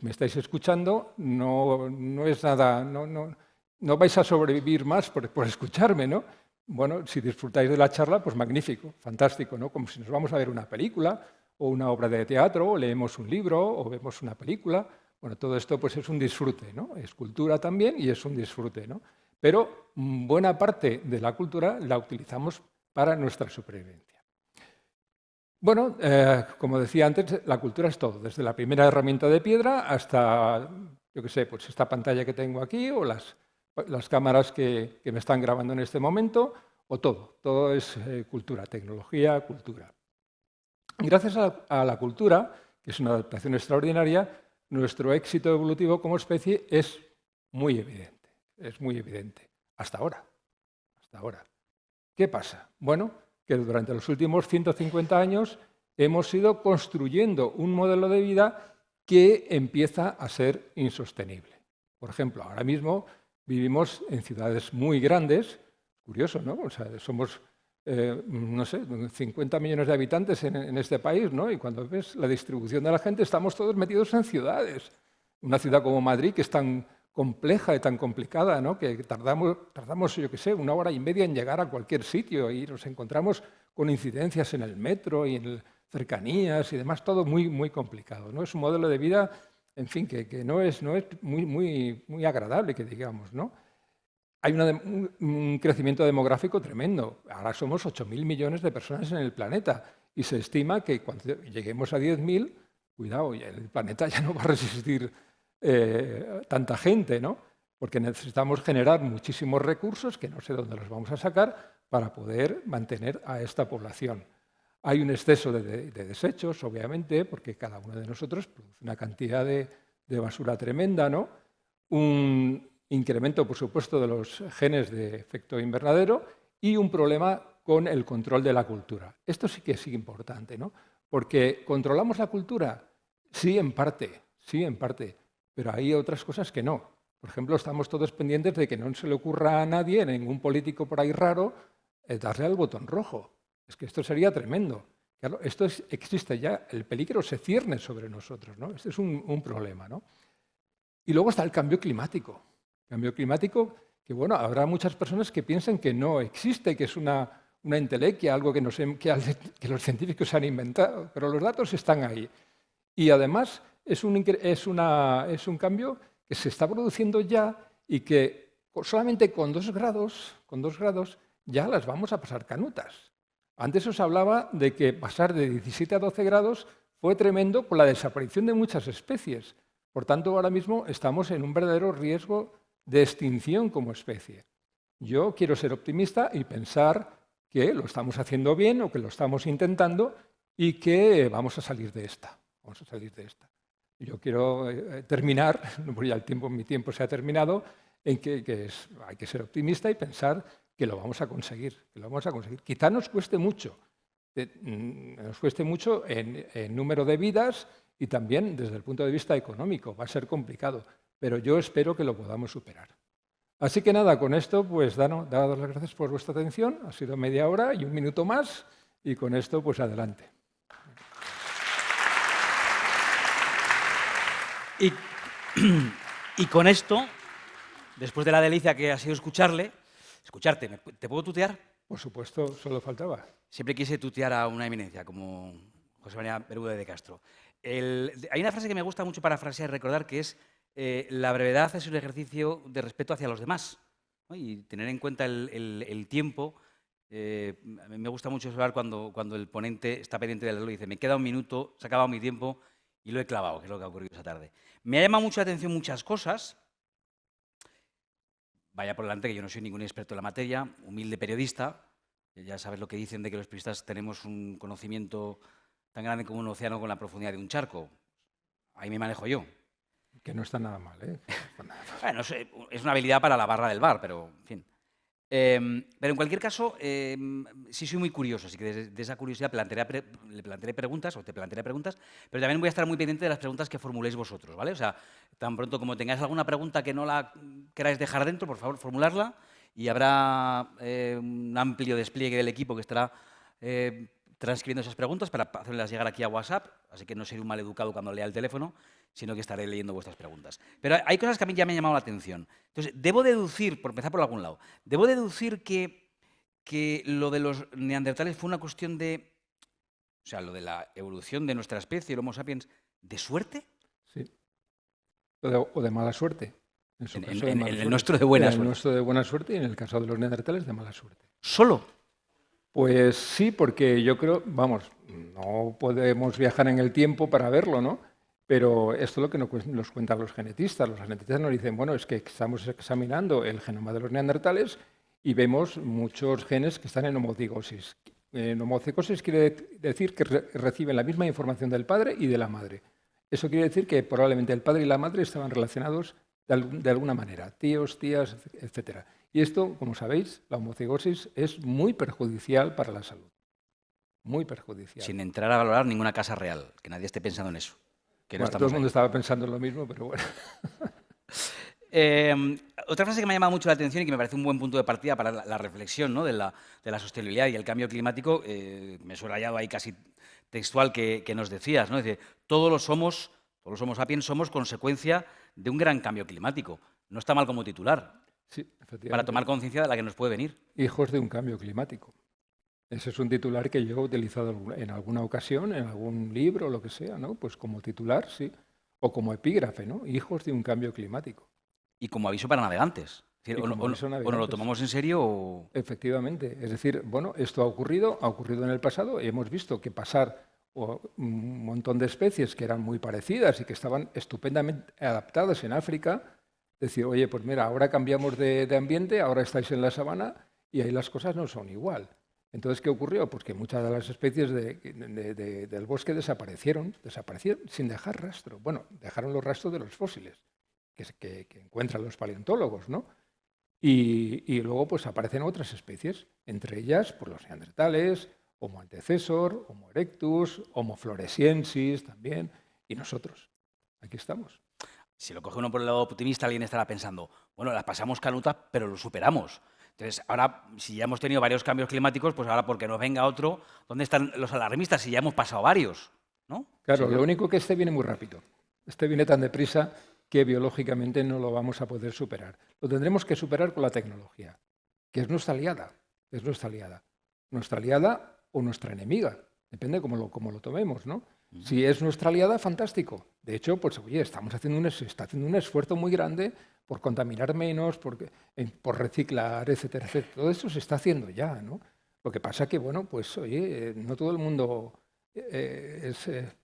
me estáis escuchando, no es nada, no vais a sobrevivir más por escucharme, ¿no? Bueno, si disfrutáis de la charla, pues magnífico, fantástico, ¿no? Como si nos vamos a ver una película o una obra de teatro, o leemos un libro, o vemos una película. Bueno, todo esto pues es un disfrute, ¿no? Es cultura también y es un disfrute, ¿no? Pero buena parte de la cultura la utilizamos para nuestra supervivencia. Bueno, como decía antes, la cultura es todo, desde la primera herramienta de piedra hasta, yo qué sé, pues esta pantalla que tengo aquí o las cámaras que me están grabando en este momento, o todo es cultura, tecnología, cultura. Gracias a la cultura, que es una adaptación extraordinaria, nuestro éxito evolutivo como especie es muy evidente, hasta ahora. ¿Qué pasa? Bueno, que durante los últimos 150 años hemos ido construyendo un modelo de vida que empieza a ser insostenible. Por ejemplo, ahora mismo vivimos en ciudades muy grandes, curioso, ¿no? O sea, somos, no sé, 50 millones de habitantes en este país, ¿no? Y cuando ves la distribución de la gente, estamos todos metidos en ciudades. Una ciudad como Madrid, que es tan compleja y tan complicada, ¿no? Que tardamos, yo qué sé, 1 hora y media en llegar a cualquier sitio y nos encontramos con incidencias en el metro y en cercanías y demás, todo muy complicado, ¿no? Es un modelo de vida, en fin, que no es muy agradable, que digamos, ¿no? Hay un crecimiento demográfico tremendo. Ahora somos 8.000 millones de personas en el planeta y se estima que cuando lleguemos a 10.000, cuidado, el planeta ya no va a resistir tanta gente, ¿no? Porque necesitamos generar muchísimos recursos, que no sé dónde los vamos a sacar, para poder mantener a esta población. Hay un exceso de desechos, obviamente, porque cada uno de nosotros produce una cantidad de basura tremenda, ¿no? Un incremento, por supuesto, de los genes de efecto invernadero y un problema con el control de la cultura. Esto sí que es importante, ¿no? Porque controlamos la cultura, sí, en parte, pero hay otras cosas que no. Por ejemplo, estamos todos pendientes de que no se le ocurra a nadie, a ningún político por ahí raro, darle al botón rojo. Es que esto sería tremendo. Claro, existe ya, el peligro se cierne sobre nosotros, ¿no? Este es un problema, ¿no? Y luego está el cambio climático. Cambio climático que, bueno, habrá muchas personas que piensen que no existe, que es una entelequia, algo que los científicos han inventado, pero los datos están ahí. Y además es un cambio que se está produciendo ya y que solamente con 2 grados ya las vamos a pasar canutas. Antes os hablaba de que pasar de 17 a 12 grados fue tremendo con la desaparición de muchas especies. Por tanto, ahora mismo estamos en un verdadero riesgo de extinción como especie. Yo quiero ser optimista y pensar que lo estamos haciendo bien o que lo estamos intentando y que vamos a salir de esta. Yo quiero terminar, mi tiempo se ha terminado, en que hay que ser optimista y pensar que lo vamos a conseguir. Quizá nos cueste mucho en número de vidas y también desde el punto de vista económico. Va a ser complicado, pero yo espero que lo podamos superar. Así que nada, con esto, pues dadas las gracias por vuestra atención. Ha sido media hora y 1 minuto más, y con esto, pues adelante. Y con esto, después de la delicia que ha sido escucharte, ¿te puedo tutear? Por supuesto, solo faltaba. Siempre quise tutear a una eminencia como José María Bermúdez de Castro. Hay una frase que me gusta mucho parafrasear y recordar, que es la brevedad es un ejercicio de respeto hacia los demás, ¿no? Y tener en cuenta el tiempo. A mí me gusta mucho observar cuando el ponente está pendiente del reloj y dice: me queda 1 minuto, se ha acabado mi tiempo y lo he clavado, que es lo que ha ocurrido esa tarde. Me ha llamado mucho la atención muchas cosas. Vaya por delante que yo no soy ningún experto en la materia, humilde periodista. Ya sabes lo que dicen de que los periodistas tenemos un conocimiento tan grande como un océano con la profundidad de un charco. Ahí me manejo yo. Que no está nada mal, ¿eh? Que no está nada mal. Bueno, es una habilidad para la barra del bar, pero en fin. Pero en cualquier caso, sí soy muy curioso, así que de esa curiosidad le plantearé preguntas, o te plantearé preguntas, pero también voy a estar muy pendiente de las preguntas que formuléis vosotros, ¿vale? O sea, tan pronto como tengáis alguna pregunta que no la queráis dejar dentro, por favor, formularla, y habrá un amplio despliegue del equipo que estará transcribiendo esas preguntas para hacerlas llegar aquí a WhatsApp, así que no seré un maleducado cuando lea el teléfono, sino que estaré leyendo vuestras preguntas. Pero hay cosas que a mí ya me han llamado la atención. Entonces, debo deducir, por empezar por algún lado, debo deducir que lo de los neandertales fue una cuestión de, o sea, lo de la evolución de nuestra especie, el Homo sapiens, ¿de suerte? Sí. O de mala suerte. En su caso, de En mala el suerte. nuestro de buena En el suerte. nuestro de buena suerte y en el caso de los neandertales de mala suerte. ¿Solo? Pues sí, porque yo creo, vamos, no podemos viajar en el tiempo para verlo, ¿no? Pero esto es lo que nos cuentan los genetistas. Los genetistas nos dicen, bueno, es que estamos examinando el genoma de los neandertales y vemos muchos genes que están en homocigosis. En homocigosis quiere decir que reciben la misma información del padre y de la madre. Eso quiere decir que probablemente el padre y la madre estaban relacionados de alguna manera, tíos, tías, etcétera. Y esto, como sabéis, la homocigosis es muy perjudicial para la salud. Muy perjudicial. Sin entrar a valorar ninguna casa real, que nadie esté pensando en eso. Que no Bueno, todo estamos el mundo ahí. estaba pensando en lo mismo, pero bueno. Otra frase que me ha llamado mucho la atención y que me parece un buen punto de partida para la reflexión, ¿no?, de la sostenibilidad y el cambio climático, me he subrayado ahí casi textual que nos decías, ¿no? Es decir, todos los Homo sapiens somos consecuencia de un gran cambio climático. No está mal como titular, Sí, para efectivamente. tomar conciencia de la que nos puede venir. Hijos de un cambio climático. Ese es un titular que yo he utilizado en alguna ocasión, en algún libro, lo que sea, ¿no? Pues como titular, sí. O como epígrafe, ¿no? Hijos de un cambio climático. Y como aviso para navegantes. Es decir, Y como aviso o nos lo navegantes. tomamos en serio o... Efectivamente. Es decir, bueno, esto ha ocurrido en el pasado y hemos visto que pasar un montón de especies que eran muy parecidas y que estaban estupendamente adaptadas en África, decir, oye, pues mira, ahora cambiamos de ambiente, ahora estáis en la sabana y ahí las cosas no son igual. Entonces, ¿qué ocurrió? Pues que muchas de las especies del bosque desaparecieron sin dejar rastro. Bueno, dejaron los rastros de los fósiles que encuentran los paleontólogos, ¿no? Y luego pues aparecen otras especies, entre ellas pues, los neandertales, Homo antecessor, Homo erectus, Homo floresiensis también, y nosotros. Aquí estamos. Si lo coge uno por el lado optimista, alguien estará pensando, bueno, las pasamos canutas, pero lo superamos. Entonces, ahora, si ya hemos tenido varios cambios climáticos, pues ahora porque nos venga otro, ¿dónde están los alarmistas? Si ya hemos pasado varios, ¿no? Claro, lo único que este viene muy rápido. Este viene tan deprisa que biológicamente no lo vamos a poder superar. Lo tendremos que superar con la tecnología, que es nuestra aliada. Es nuestra aliada. Nuestra aliada o nuestra enemiga. Depende cómo lo tomemos, ¿no? Si es nuestra aliada, fantástico. De hecho, pues oye, se está haciendo un esfuerzo muy grande por contaminar menos, por reciclar, etcétera, etcétera. Todo eso se está haciendo ya, ¿no? Lo que pasa que, bueno, pues oye, no todo el mundo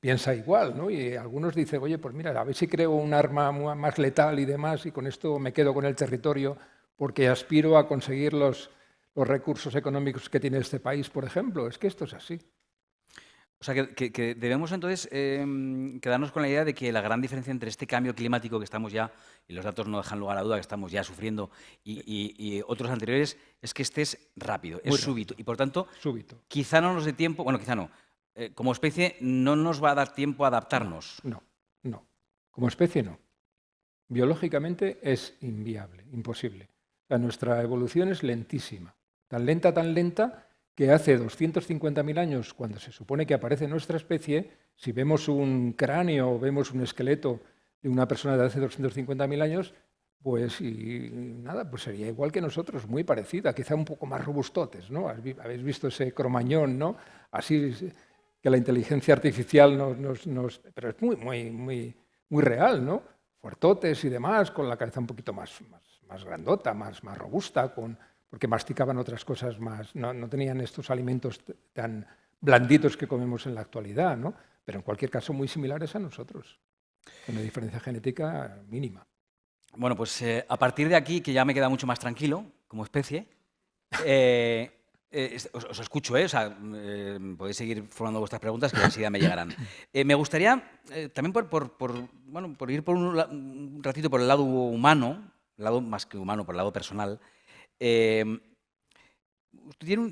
piensa igual, ¿no? Y algunos dicen, oye, pues mira, a ver si creo un arma más letal y demás, y con esto me quedo con el territorio porque aspiro a conseguir los recursos económicos que tiene este país, por ejemplo. Es que esto es así. O sea, que debemos entonces quedarnos con la idea de que la gran diferencia entre este cambio climático que estamos ya, y los datos no dejan lugar a duda, que estamos ya sufriendo, y otros anteriores, es que este es rápido, es súbito. Y por tanto, Súbito. quizá no nos dé tiempo, bueno, quizá no, como especie no nos va a dar tiempo a adaptarnos. No. Como especie no. Biológicamente es inviable, imposible. Nuestra evolución es lentísima. Tan lenta, que hace 250.000 años, cuando se supone que aparece nuestra especie, si vemos un cráneo o vemos un esqueleto de una persona de hace 250.000 años, pues nada, pues sería igual que nosotros, muy parecida, quizá un poco más robustotes, ¿no? Habéis visto ese cromañón, ¿no? Así que la inteligencia artificial pero es muy real, ¿no? Fuertotes y demás, con la cabeza un poquito más grandota, más robusta, porque masticaban otras cosas más, no tenían estos alimentos tan blanditos que comemos en la actualidad, ¿no? Pero en cualquier caso muy similares a nosotros, con una diferencia genética mínima. Bueno, pues a partir de aquí, que ya me queda mucho más tranquilo como especie, Os escucho, ¿eh? O sea, podéis seguir formando vuestras preguntas que enseguida me llegarán. Me gustaría, también bueno, por ir por un ratito por el lado humano, el lado más que humano, por el lado personal. Usted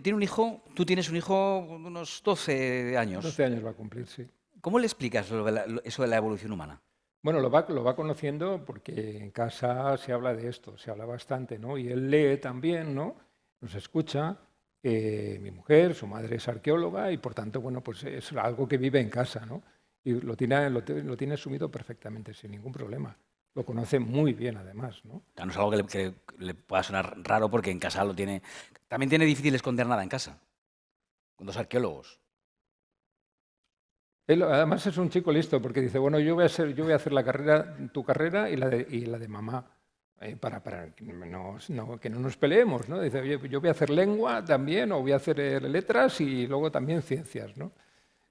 tiene un hijo, tú tienes un hijo de unos 12 años. 12 años va a cumplir, sí. ¿Cómo le explicas eso de la evolución humana? Bueno, lo va conociendo porque en casa se habla de esto, se habla bastante, ¿no? Y él lee también, ¿no? Nos escucha. Mi mujer, su madre es arqueóloga y por tanto, bueno, pues es algo que vive en casa, ¿no? Y lo tiene asumido perfectamente, sin ningún problema. Lo conoce muy bien, además, ¿no? No es algo que le pueda sonar raro porque en casa lo tiene. También tiene difícil esconder nada en casa, con dos arqueólogos. Él, además, es un chico listo porque dice, bueno, yo voy a hacer tu carrera y la de mamá, para que no nos peleemos, ¿no? Dice, oye, yo voy a hacer lengua también, o voy a hacer letras y luego también ciencias, ¿no?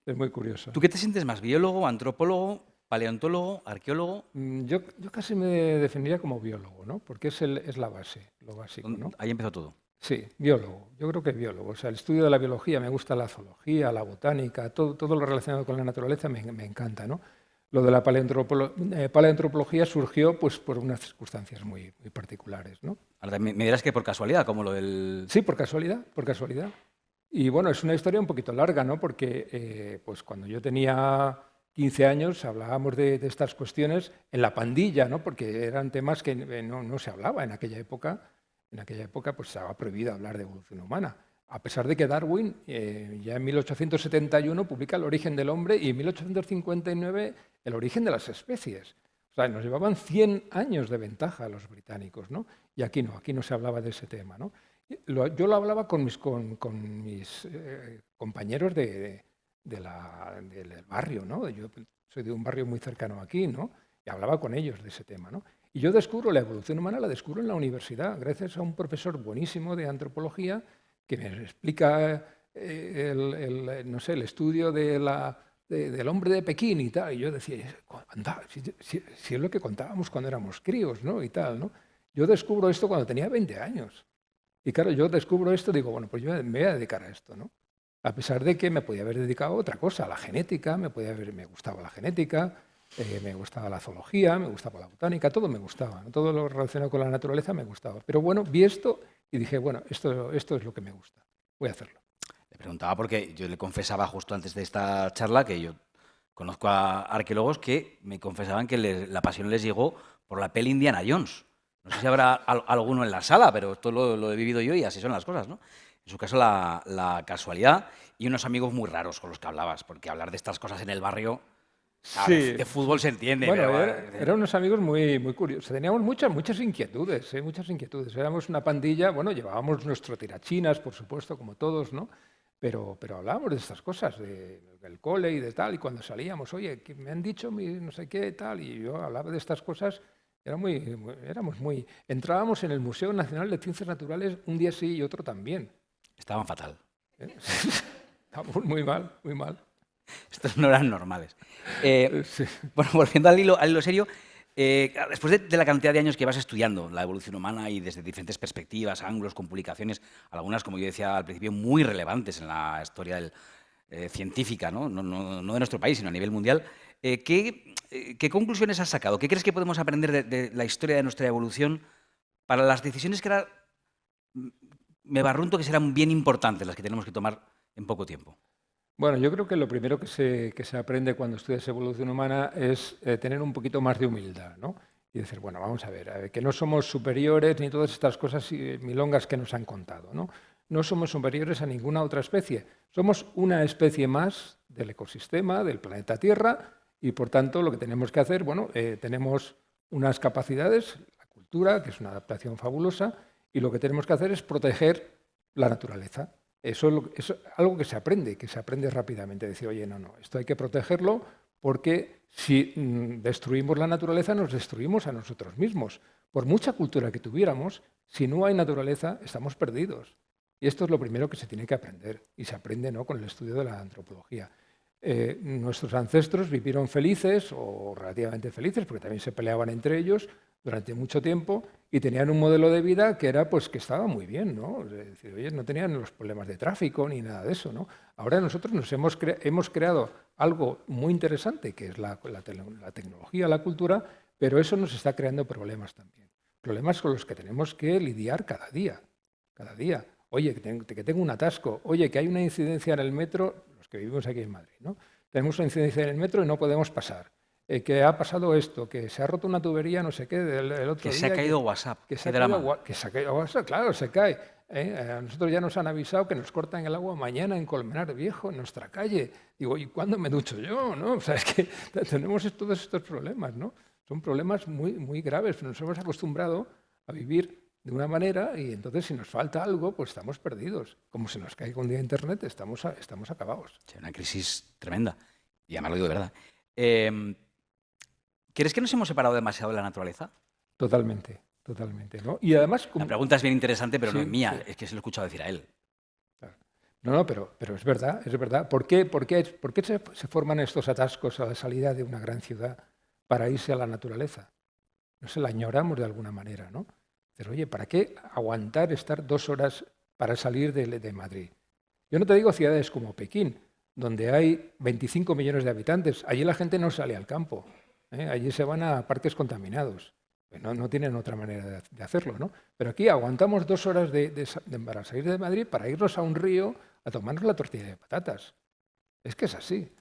Es muy curioso. ¿Tú qué te sientes más? ¿Biólogo, antropólogo, paleontólogo, arqueólogo? Yo casi me definiría como biólogo, ¿no? Porque es la base, lo básico, ¿no? Ahí empezó todo. Sí, biólogo. Yo creo que biólogo. O sea, el estudio de la biología, me gusta la zoología, la botánica, todo lo relacionado con la naturaleza me encanta, ¿no? Lo de la paleoantropología surgió pues, por unas circunstancias muy particulares, ¿no? Ahora me dirás que por casualidad, como lo del... Sí, por casualidad, por casualidad. Y bueno, es una historia un poquito larga, ¿no? Porque pues cuando yo tenía 15 años hablábamos de estas cuestiones en la pandilla, ¿no? Porque eran temas que no se hablaba en aquella época. En aquella época pues estaba prohibido hablar de evolución humana, a pesar de que Darwin ya en 1871 publica El origen del hombre y en 1859 El origen de las especies. O sea, nos llevaban 100 años de ventaja a los británicos, ¿no? Y aquí no se hablaba de ese tema, ¿no? Yo lo hablaba con mis compañeros del barrio, ¿no? Yo soy de un barrio muy cercano aquí, ¿no? Y hablaba con ellos de ese tema, ¿no? Y yo descubro la evolución humana, la descubro en la universidad, gracias a un profesor buenísimo de antropología que me explica no sé, el estudio del hombre de Pekín y tal. Y yo decía, anda, si es lo que contábamos cuando éramos críos, ¿no? Y tal, ¿no? Yo descubro esto cuando tenía 20 años. Y claro, yo descubro esto y digo, bueno, pues yo me voy a dedicar a esto, ¿no? A pesar de que me podía haber dedicado a otra cosa, a la genética, me gustaba la genética, me gustaba la zoología, me gustaba la botánica, todo me gustaba, ¿no? Todo lo relacionado con la naturaleza me gustaba. Pero bueno, vi esto y dije, bueno, esto es lo que me gusta, voy a hacerlo. Le preguntaba porque yo le confesaba justo antes de esta charla que yo conozco a arqueólogos que me confesaban que la pasión les llegó por la peli Indiana Jones. No sé si habrá alguno en la sala, pero esto lo he vivido yo y así son las cosas, ¿no? En su caso, la casualidad y unos amigos muy raros con los que hablabas, porque hablar de estas cosas en el barrio, Sí, de fútbol se entiende. Bueno, pero, eran unos amigos muy curiosos. Teníamos muchas inquietudes, muchas inquietudes. Éramos una pandilla, bueno, llevábamos nuestro tirachinas, por supuesto, como todos, ¿no? Pero hablábamos de estas cosas, del cole y de tal, y cuando salíamos, oye, que me han dicho no sé qué, tal, y yo hablaba de estas cosas, éramos muy... Entrábamos en el Museo Nacional de Ciencias Naturales un día sí y otro también. Estaban fatal. Estábamos muy mal, muy mal. Estos no eran normales. Sí. Bueno, volviendo al hilo serio, después de la cantidad de años que vas estudiando la evolución humana y desde diferentes perspectivas, ángulos, con publicaciones, algunas, como yo decía al principio, muy relevantes en la historia científica, ¿no? No de nuestro país, sino a nivel mundial, ¿qué conclusiones has sacado? ¿Qué crees que podemos aprender de la historia de nuestra evolución para las decisiones que ahora me barrunto que serán bien importantes, las que tenemos que tomar en poco tiempo? Bueno, yo creo que lo primero que se aprende cuando estudias evolución humana es tener un poquito más de humildad, ¿no? Y decir, bueno, vamos a ver, que no somos superiores ni todas estas cosas milongas que nos han contado, ¿no? No somos superiores a ninguna otra especie. Somos una especie más del ecosistema, del planeta Tierra, y por tanto lo que tenemos que hacer, bueno, tenemos unas capacidades, la cultura, que es una adaptación fabulosa, y lo que tenemos que hacer es proteger la naturaleza. Eso es algo que se aprende rápidamente. Decir, oye, no, esto hay que protegerlo porque si destruimos la naturaleza nos destruimos a nosotros mismos. Por mucha cultura que tuviéramos, si no hay naturaleza, estamos perdidos. Y esto es lo primero que se tiene que aprender, y se aprende, ¿no?, con el estudio de la antropología. Nuestros ancestros vivieron felices o relativamente felices, porque también se peleaban entre ellos, durante mucho tiempo y tenían un modelo de vida que era, pues, que estaba muy bien, ¿no? Es decir, oye, no tenían los problemas de tráfico ni nada de eso, ¿no? Ahora nosotros hemos creado algo muy interesante, que es la tecnología, la cultura, pero eso nos está creando problemas también. Problemas con los que tenemos que lidiar cada día. Cada día. Oye, que tengo un atasco. Oye, que hay una incidencia en el metro, los que vivimos aquí en Madrid, ¿no? Tenemos una incidencia en el metro y no podemos pasar. Que ha pasado esto, que se ha roto una tubería, no sé qué, el otro Que día. se ha caído WhatsApp. Que se Qué ha caído, drama. que se ha caído WhatsApp, claro, se cae. A nosotros ya nos han avisado que nos cortan el agua mañana en Colmenar Viejo, en nuestra calle. Digo, ¿y cuándo me ducho yo? ¿No? O sea, es que tenemos todos estos problemas, ¿no? Son problemas muy, muy graves, pero nos hemos acostumbrado a vivir de una manera y entonces si nos falta algo, pues estamos perdidos. Como se nos caiga un día Internet, estamos acabados. Sí, una crisis tremenda. Y además lo digo de verdad. ¿Crees que nos hemos separado demasiado de la naturaleza? Totalmente, totalmente, ¿no? Y además... La pregunta es bien interesante, pero no es Sí, mía. sí. Es que se lo he escuchado decir a él. Claro. No, pero es verdad, es verdad. ¿Por qué se forman estos atascos a la salida de una gran ciudad para irse a la naturaleza? No se la añoramos de alguna manera, ¿no? Pero oye, ¿para qué aguantar estar 2 horas para salir de Madrid? Yo no te digo ciudades como Pekín, donde hay 25 millones de habitantes. Allí la gente no sale al campo, ¿eh? Allí se van a parques contaminados. Pues no tienen otra manera de hacerlo, ¿no? Pero aquí aguantamos 2 horas para salir de Madrid para irnos a un río a tomarnos la tortilla de patatas. Es que es así.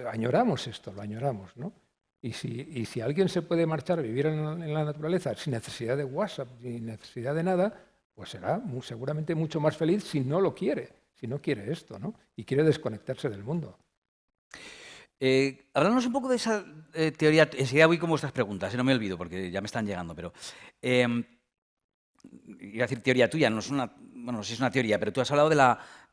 Añoramos esto, lo añoramos, ¿no? Y si alguien se puede marchar a vivir en la naturaleza sin necesidad de WhatsApp, sin necesidad de nada, pues será seguramente mucho más feliz si no lo quiere, si no quiere esto, ¿no? Y quiere desconectarse del mundo. Háblanos un poco de esa teoría. Enseguida voy con vuestras preguntas, no me olvido porque ya me están llegando, pero iba a decir teoría tuya, no es una, bueno, no sé si es una teoría, pero tú has hablado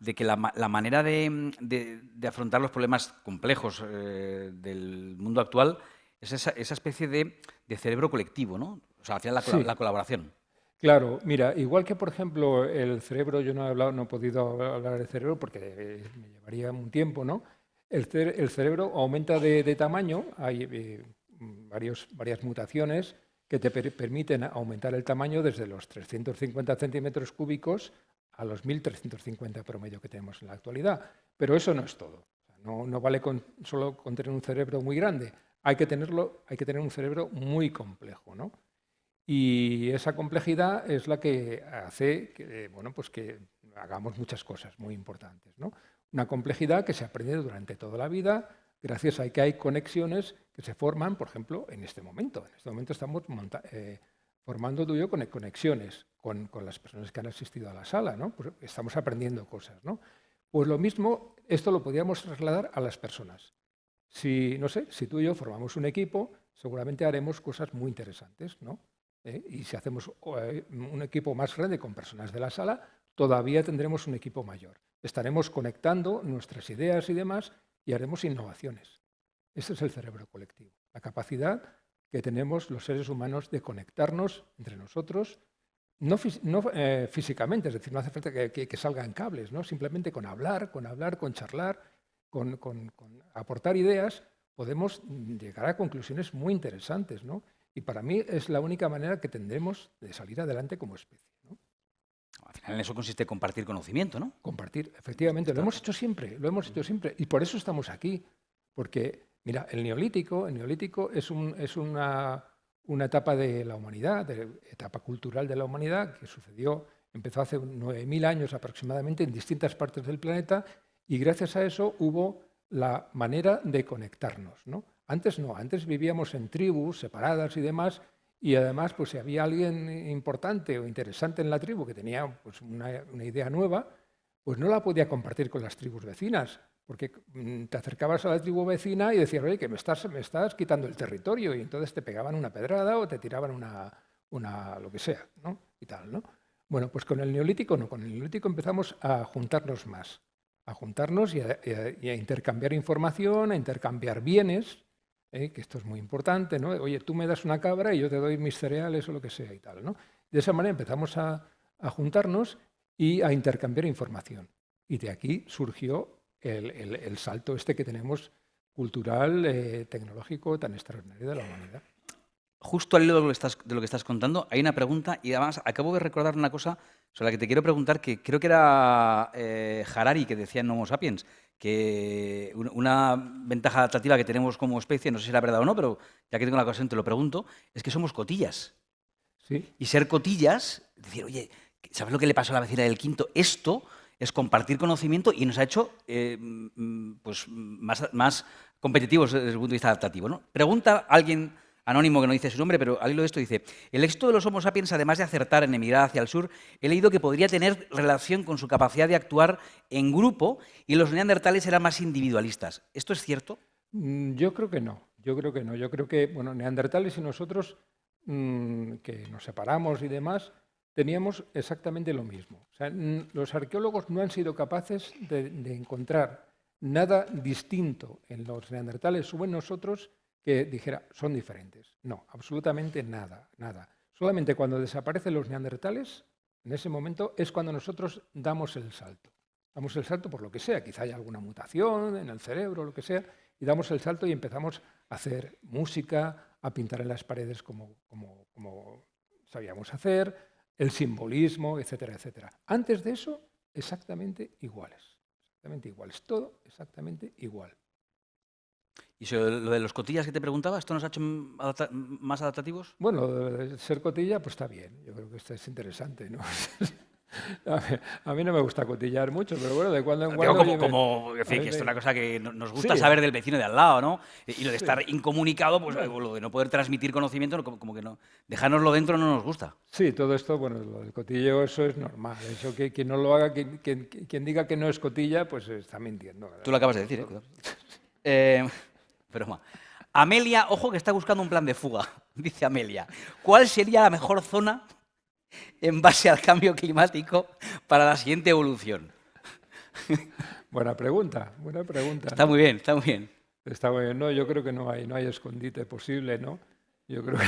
de que la manera de afrontar los problemas complejos del mundo actual es esa especie de cerebro colectivo, ¿no? O sea, al final Sí, la colaboración. claro. Mira, igual que, por ejemplo, el cerebro, yo no he podido hablar del cerebro porque me llevaría un tiempo, ¿no? El cerebro aumenta de tamaño, hay varias mutaciones que te permiten aumentar el tamaño desde los 350 centímetros cúbicos a los 1350 promedio que tenemos en la actualidad. Pero eso no es todo. O sea, no vale solo con tener un cerebro muy grande. Hay que tener un cerebro muy complejo, ¿no? Y esa complejidad es la que hace que, bueno, pues que hagamos muchas cosas muy importantes, ¿no? Una complejidad que se aprende durante toda la vida, gracias a que hay conexiones que se forman, por ejemplo, en este momento. En este momento estamos formando tú y yo conexiones con las personas que han asistido a la sala, ¿no? Pues estamos aprendiendo cosas, ¿no? Pues lo mismo, esto lo podríamos trasladar a las personas. No sé, si tú y yo formamos un equipo, seguramente haremos cosas muy interesantes, ¿no? Y si hacemos un equipo más grande con personas de la sala, todavía tendremos un equipo mayor. Estaremos conectando nuestras ideas y demás y haremos innovaciones. Ese es el cerebro colectivo, la capacidad que tenemos los seres humanos de conectarnos entre nosotros, no físicamente, es decir, no hace falta que salgan cables, ¿no? Simplemente con hablar, con charlar, con aportar ideas, podemos llegar a conclusiones muy interesantes, ¿no? Y para mí es la única manera que tendremos de salir adelante como especie, ¿no? Al final en eso consiste compartir conocimiento, ¿no? Compartir, efectivamente, lo hemos hecho siempre, y por eso estamos aquí. Porque, mira, el neolítico es una etapa de la humanidad, etapa cultural de la humanidad, que empezó hace 9000 años aproximadamente en distintas partes del planeta, y gracias a eso hubo la manera de conectarnos, ¿no? Antes no, antes vivíamos en tribus separadas y demás, y además, pues si había alguien importante o interesante en la tribu que tenía pues, una idea nueva, pues no la podía compartir con las tribus vecinas, porque te acercabas a la tribu vecina y decías, oye, que me estás quitando el territorio, y entonces te pegaban una pedrada o te tiraban lo que sea, ¿no? Y tal, ¿no? Bueno, pues con el neolítico no, con el neolítico empezamos a juntarnos más, a juntarnos y a intercambiar información, a intercambiar bienes, que esto es muy importante, ¿no? Oye, tú me das una cabra y yo te doy mis cereales o lo que sea y tal, ¿no? De esa manera empezamos a juntarnos y a intercambiar información. Y de aquí surgió el salto este que tenemos cultural, tecnológico tan extraordinario de la humanidad. justo al hilo de lo que estás contando, hay una pregunta y además acabo de recordar una cosa sobre la que te quiero preguntar, que creo que era Harari que decía en Homo sapiens, que una ventaja adaptativa que tenemos como especie, no sé si era verdad o no, pero ya que tengo la ocasión te lo pregunto, es que somos cotillas. Sí, Y ser cotillas, decir, oye, ¿sabes lo que le pasó a la vecina del quinto? Esto es compartir conocimiento y nos ha hecho pues, más competitivos desde el punto de vista adaptativo, ¿no? Pregunta alguien anónimo que no dice su nombre, pero al hilo de esto dice, el éxito de los Homo sapiens, además de acertar en emigrar hacia el sur, he leído que podría tener relación con su capacidad de actuar en grupo y los neandertales eran más individualistas. ¿Esto es cierto? Yo creo que no. Yo creo que no. Yo creo que, bueno, neandertales y nosotros, que nos separamos y demás, teníamos exactamente lo mismo. O sea, los arqueólogos no han sido capaces de encontrar nada distinto en los neandertales o en nosotros que dijera, son diferentes. No, absolutamente nada, nada. Solamente cuando desaparecen los neandertales, en ese momento es cuando nosotros damos el salto. Damos el salto por lo que sea, quizá haya alguna mutación en el cerebro, lo que sea, y damos el salto y empezamos a hacer música, a pintar en las paredes como sabíamos hacer, el simbolismo, etcétera, etcétera. Antes de eso, exactamente iguales. Exactamente iguales. Todo exactamente igual. Y sobre lo de los cotillas que te preguntaba, ¿esto nos ha hecho más adaptativos? Bueno, ser cotilla, pues está bien. Yo creo que esto es interesante, ¿no? A mí no me gusta cotillar mucho, pero bueno, de cuando en Digo, cuando... en fin, que esto es una cosa que nos gusta Sí, saber del vecino de al lado, ¿no? Y lo de sí. estar incomunicado, pues Bueno, lo de no poder transmitir conocimiento, como que no. Dejárnoslo dentro no nos gusta. sí, todo esto, bueno, lo del cotilleo, eso es normal. Eso que quien no lo haga, quien diga que no es cotilla, pues está mintiendo. ¿Verdad? Tú lo acabas de decir, ¿eh? Cuidado. Eh, broma. Amelia, ojo que está buscando un plan de fuga, dice Amelia. ¿Cuál sería la mejor zona en base al cambio climático para la siguiente evolución? Buena pregunta, buena pregunta. Está muy bien, está muy bien. Está bien. No, yo creo que no hay escondite posible, ¿no? Yo creo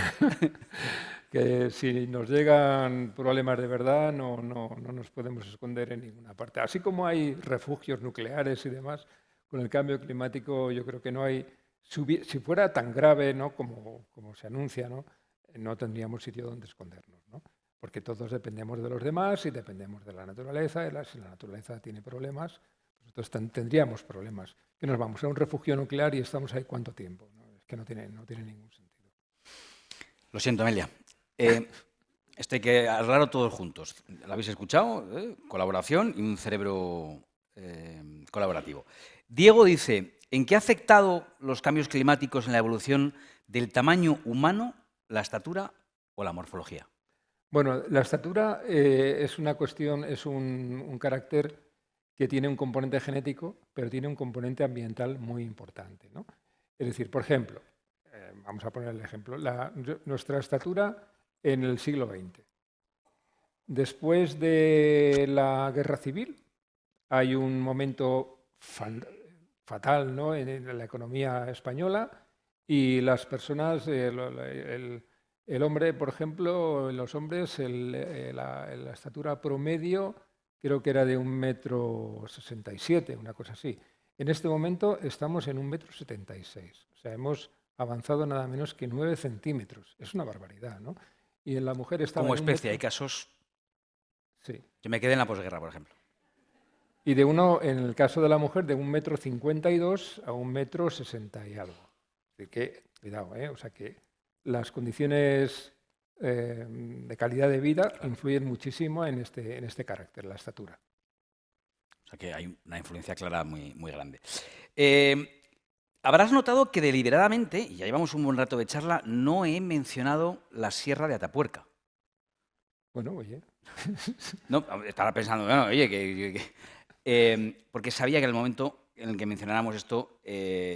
que si nos llegan problemas de verdad, no nos podemos esconder en ninguna parte. Así como hay refugios nucleares y demás, con el cambio climático yo creo que no hay... Si fuera tan grave, ¿no? como se anuncia, ¿no? No tendríamos sitio donde escondernos, ¿no? Porque todos dependemos de los demás y dependemos de la naturaleza. Si la naturaleza tiene problemas, nosotros tendríamos problemas. Que nos vamos a un refugio nuclear y estamos ahí ¿cuánto tiempo? ¿No? Es que no tiene ningún sentido. Lo siento, Amelia. Esto hay que arreglarlo todos juntos. ¿Lo habéis escuchado? Colaboración y un cerebro colaborativo. Diego dice, ¿en qué ha afectado los cambios climáticos en la evolución del tamaño humano, la estatura o la morfología? Bueno, la estatura es una cuestión, es un carácter que tiene un componente genético, pero tiene un componente ambiental muy importante, ¿no? Es decir, por ejemplo, vamos a poner el ejemplo, nuestra estatura en el siglo XX. Después de la Guerra Civil hay un momento fatal, ¿no? en la economía española y las personas, el hombre, por ejemplo, en los hombres la estatura promedio creo que era de 1,67 m, una cosa así. En este momento estamos en 1,76 m. O sea, hemos avanzado nada menos que 9 centímetros. Es una barbaridad, ¿no? Y en la mujer estaba Como en especie, hay casos... Sí. Yo me quedé en la posguerra, por ejemplo. Y en el caso de la mujer, de 1,52 m a 1,60 m y algo. Así que, cuidado, ¿eh? O sea que las condiciones de calidad de vida influyen muchísimo en este carácter, la estatura. O sea que hay una influencia clara muy, muy grande. Habrás notado que deliberadamente, y ya llevamos un buen rato de charla, no he mencionado la Sierra de Atapuerca. Bueno, oye. No, estaba pensando, bueno, oye, porque sabía que en el momento en el que mencionáramos esto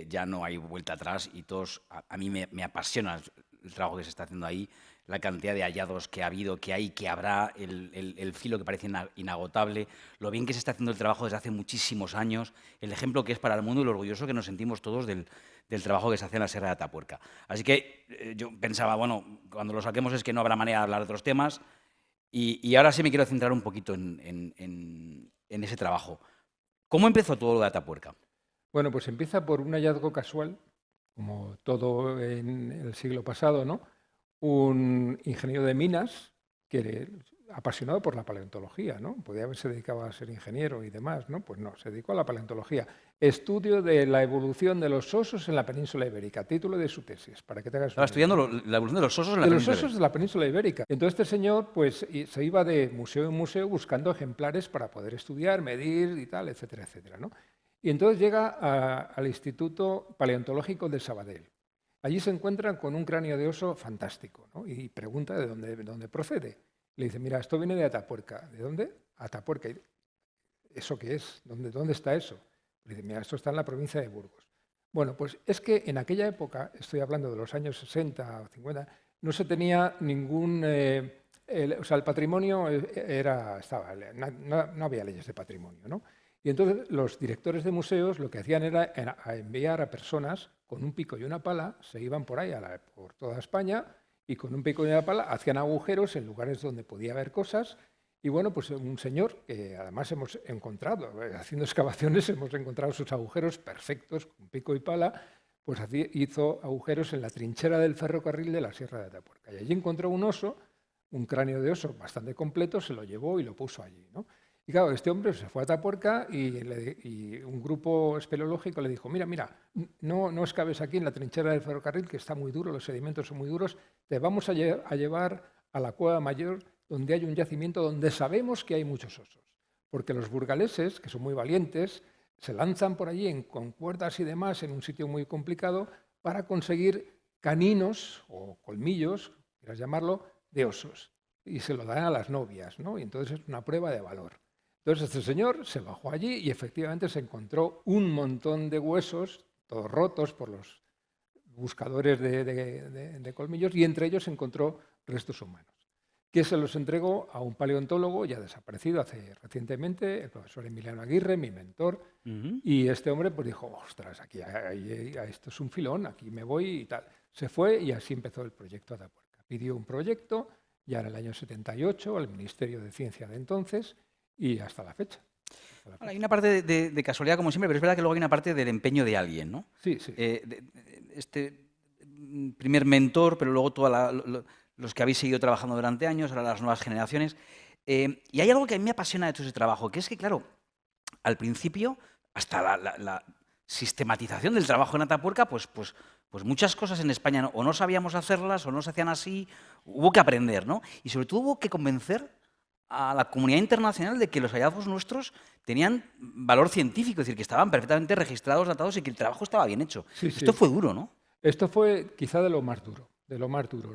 ya no hay vuelta atrás y todos, a mí me apasiona el trabajo que se está haciendo ahí, la cantidad de hallazgos que ha habido, que hay, que habrá, el filo que parece inagotable, lo bien que se está haciendo el trabajo desde hace muchísimos años, el ejemplo que es para el mundo y lo orgulloso que nos sentimos todos del trabajo que se hace en la Sierra de Atapuerca. Así que yo pensaba, bueno, cuando lo saquemos es que no habrá manera de hablar de otros temas y ahora sí me quiero centrar un poquito en ese trabajo. ¿Cómo empezó todo lo de Atapuerca? Bueno, pues empieza por un hallazgo casual, como todo en el siglo pasado, ¿no? un ingeniero de minas que apasionado por la paleontología, ¿no? Podía haberse dedicado a ser ingeniero y demás, ¿no? Pues no, se dedicó a la paleontología. Estudio de la evolución de los osos en la península ibérica, título de su tesis, para que te hagas Estaba una idea. estudiando la evolución de los osos en la De los península osos ibérica. de la península ibérica. Entonces este señor pues, se iba de museo en museo buscando ejemplares para poder estudiar, medir y tal, etcétera, etcétera, ¿no? Y entonces llega al Instituto Paleontológico de Sabadell. Allí se encuentran con un cráneo de oso fantástico, ¿no? Y pregunta de dónde procede. Le dice, mira, esto viene de Atapuerca. ¿De dónde? Atapuerca. ¿Eso qué es? ¿Dónde está eso? Le dice, mira, esto está en la provincia de Burgos. Bueno, pues es que en aquella época, estoy hablando de los años 60 o 50, no se tenía ningún... o sea, el patrimonio no había leyes de patrimonio, ¿no? Y entonces los directores de museos lo que hacían era enviar a personas con un pico y una pala, se iban por ahí por toda España y con un pico y una pala hacían agujeros en lugares donde podía haber cosas. Y bueno, pues un señor que además hemos encontrado, haciendo excavaciones, hemos encontrado sus agujeros perfectos, con pico y pala, pues hizo agujeros en la trinchera del ferrocarril de la Sierra de Atapuerca. Y allí encontró un oso, un cráneo de oso bastante completo, se lo llevó y lo puso allí, ¿no? Y claro, este hombre se fue a Atapuerca y un grupo espeleológico le dijo, mira, no excaves aquí en la trinchera del ferrocarril, que está muy duro, los sedimentos son muy duros, te vamos a llevar a la Cueva Mayor, donde hay un yacimiento donde sabemos que hay muchos osos. Porque los burgaleses, que son muy valientes, se lanzan por allí con cuerdas y demás en un sitio muy complicado para conseguir caninos o colmillos, quieras llamarlo, de osos. Y se lo dan a las novias, ¿no? Y entonces es una prueba de valor. Entonces este señor se bajó allí y efectivamente se encontró un montón de huesos, todos rotos por los buscadores de colmillos, y entre ellos encontró restos humanos, que se los entregó a un paleontólogo ya desaparecido recientemente, el profesor Emiliano Aguirre, mi mentor, y este hombre pues dijo, ostras, aquí esto es un filón, aquí me voy y tal. Se fue y así empezó el proyecto Atapuerca. Pidió un proyecto ya en el año 78 al Ministerio de Ciencia de entonces y hasta la fecha. Bueno, hay una parte de casualidad, como siempre, pero es verdad que luego hay una parte del empeño de alguien, ¿no? Sí, sí. Este primer mentor, pero luego los que habéis seguido trabajando durante años, ahora las nuevas generaciones. Y hay algo que a mí me apasiona de todo ese trabajo, que es que, claro, al principio, hasta la sistematización del trabajo en Atapuerca, pues muchas cosas en España o no sabíamos hacerlas o no se hacían así, hubo que aprender, ¿no? Y sobre todo hubo que convencer a la comunidad internacional de que los hallazgos nuestros tenían valor científico, es decir, que estaban perfectamente registrados, datados y que el trabajo estaba bien hecho. Sí, Esto sí. fue duro, ¿no? Esto fue quizá de lo más duro,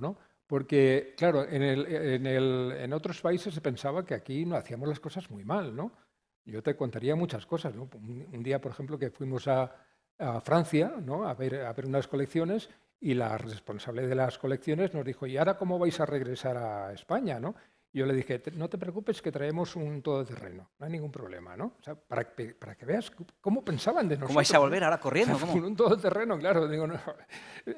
¿no? Porque, claro, en otros países se pensaba que aquí no hacíamos las cosas muy mal, ¿no? Yo te contaría muchas cosas, ¿no? Un día, por ejemplo, que fuimos a Francia, ¿no? a ver unas colecciones y la responsable de las colecciones nos dijo, ¿y ahora cómo vais a regresar a España, no? Y yo le dije, no te preocupes que traemos un todoterreno, no hay ningún problema, ¿no? O sea, para que veas cómo pensaban de nosotros. ¿Cómo vais a volver ahora corriendo? ¿Cómo? Con un todoterreno, claro. Digo, no.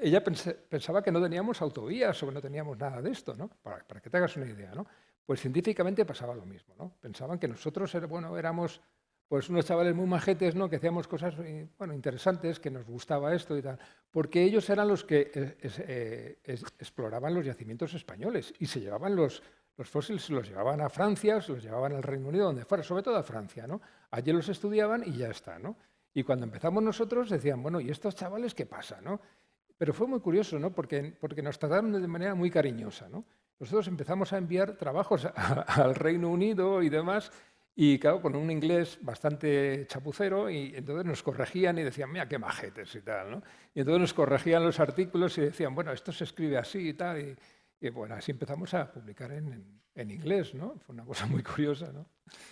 Ella pensaba que no teníamos autovías o que no teníamos nada de esto, ¿no? Para que te hagas una idea, ¿no? Pues científicamente pasaba lo mismo, ¿no? Pensaban que nosotros éramos pues unos chavales muy majetes, ¿no? Que hacíamos cosas interesantes, que nos gustaba esto y tal, porque ellos eran los que exploraban los yacimientos españoles y se llevaban los fósiles, se los llevaban a Francia, se los llevaban al Reino Unido, donde fuera, sobre todo a Francia, ¿no? Allí los estudiaban y ya está, ¿no? Y cuando empezamos nosotros decían, bueno, ¿y estos chavales qué pasa, no? Pero fue muy curioso, ¿no? Porque nos trataron de manera muy cariñosa, ¿no? Nosotros empezamos a enviar trabajos al Reino Unido y demás, y claro, con un inglés bastante chapucero, y entonces nos corregían y decían, mira, qué majetes y tal, ¿no? Y entonces nos corregían los artículos y decían, bueno, esto se escribe así y tal, y bueno, así empezamos a publicar en inglés, ¿no? Fue una cosa muy curiosa, ¿no?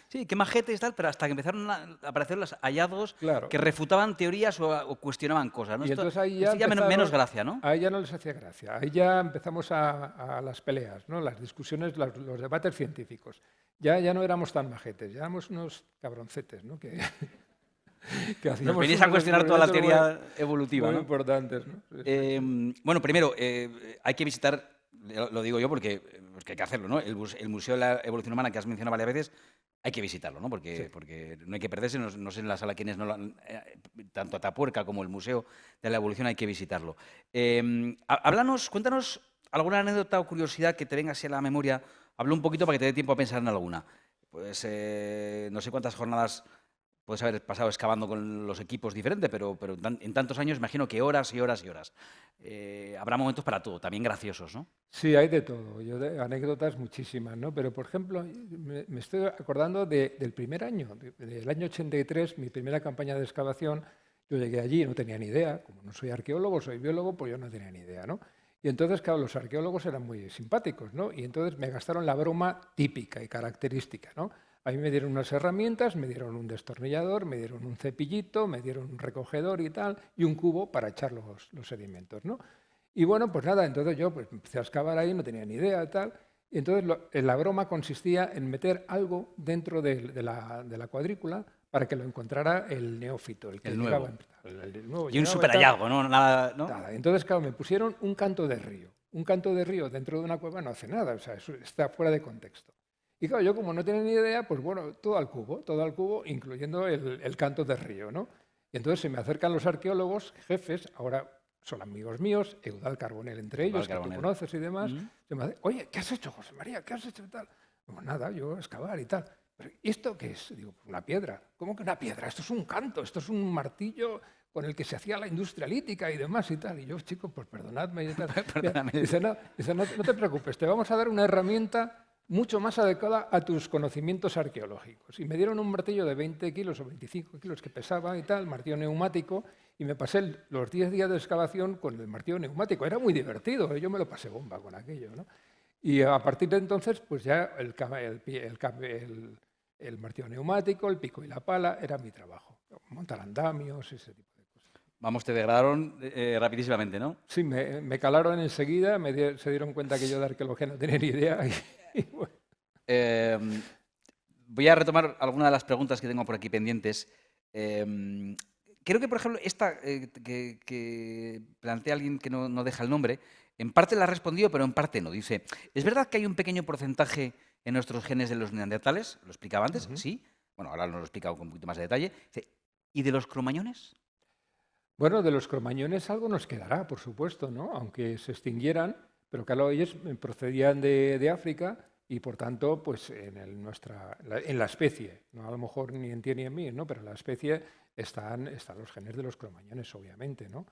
Sí, qué majetes y tal, pero hasta que empezaron a aparecer los hallazgos Claro. que refutaban teorías o cuestionaban cosas, ¿no? Y Esto, entonces ahí esto ya menos gracia, ¿no? Ahí ya no les hacía gracia. Ahí ya empezamos a las peleas, ¿no? Las discusiones, los debates científicos. Ya no éramos tan majetes, ya éramos unos cabroncetes, ¿no? Que hacíamos Nos venís a cuestionar toda la teoría evolutiva, muy ¿no? importantes, ¿no? Bueno, primero, hay que visitar, lo digo yo porque hay que hacerlo, ¿no? El Museo de la Evolución Humana que has mencionado varias veces, hay que visitarlo, ¿no? Porque no hay que perderse, no sé en la sala quienes no lo han, tanto Atapuerca como el Museo de la Evolución hay que visitarlo. Cuéntanos ¿Alguna anécdota o curiosidad que te venga así a la memoria? Hablo un poquito para que te dé tiempo a pensar en alguna. Pues no sé cuántas jornadas puedes haber pasado excavando con los equipos diferentes, pero en tantos años imagino que horas y horas y horas. Habrá momentos para todo, también graciosos, ¿no? Sí, hay de todo. Anécdotas muchísimas, ¿no? Pero, por ejemplo, me estoy acordando del primer año, del año 83, mi primera campaña de excavación. Yo llegué allí y no tenía ni idea. Como no soy arqueólogo, soy biólogo, pues yo no tenía ni idea, ¿no? Y entonces, claro, los arqueólogos eran muy simpáticos, ¿no? Y entonces me gastaron la broma típica y característica, ¿no? A mí me dieron unas herramientas, me dieron un destornillador, me dieron un cepillito, me dieron un recogedor y tal, y un cubo para echar los sedimentos, ¿no? Y bueno, pues nada, entonces yo pues, empecé a excavar ahí, no tenía ni idea, tal. Y entonces la broma consistía en meter algo dentro de la cuadrícula para que lo encontrara el neófito, el que El llegaba nuevo. a empezar. El nuevo Y un llegaba super tal. hallazgo, ¿no? Nada, ¿no? Nada. Entonces, claro, me pusieron un canto de río. Un canto de río dentro de una cueva no hace nada, o sea, eso está fuera de contexto. Y claro, yo como no tenía ni idea, pues bueno, todo al cubo, incluyendo el canto de río, ¿no? Y entonces se me acercan los arqueólogos, jefes, ahora son amigos míos, Eudald Carbonell entre ellos, que tú conoces y demás. Se me hace, oye, ¿qué has hecho, José María? ¿Qué has hecho y tal? Pues nada, yo excavar y tal. ¿Pero esto qué es? Digo, pues una piedra. ¿Cómo que una piedra? Esto es un canto, esto es un martillo con el que se hacía la industria lítica y demás y tal. Y yo, chico, pues perdonadme y tal. Dice, no, no te preocupes, te vamos a dar una herramienta mucho más adecuada a tus conocimientos arqueológicos. Y me dieron un martillo de 20 kilos o 25 kilos que pesaba y tal, martillo neumático, y me pasé los 10 días de excavación con el martillo neumático. Era muy divertido, yo me lo pasé bomba con aquello, ¿no? Y a partir de entonces, pues ya el martillo neumático, el pico y la pala, era mi trabajo. Montar andamios, ese tipo de cosas. Vamos, te degradaron rapidísimamente, ¿no? Sí, me calaron enseguida, se dieron cuenta que yo de arqueología no tenía ni idea. Y bueno. Voy a retomar algunas de las preguntas que tengo por aquí pendientes. Creo que, por ejemplo, esta que plantea alguien que no deja el nombre, en parte la ha respondido, pero en parte no. Dice, ¿es verdad que hay un pequeño porcentaje en nuestros genes de los neandertales? Lo explicaba antes, sí. Bueno, ahora nos lo he explicado con un poquito más de detalle. Dice, ¿y de los cromañones? Bueno, de los cromañones algo nos quedará, por supuesto, ¿no? Aunque se extinguieran, pero claro, ellos procedían de África y, por tanto, pues en la especie, no a lo mejor ni en ti ni en mí, ¿no? Pero en la especie están los genes de los cromañones, obviamente, ¿no?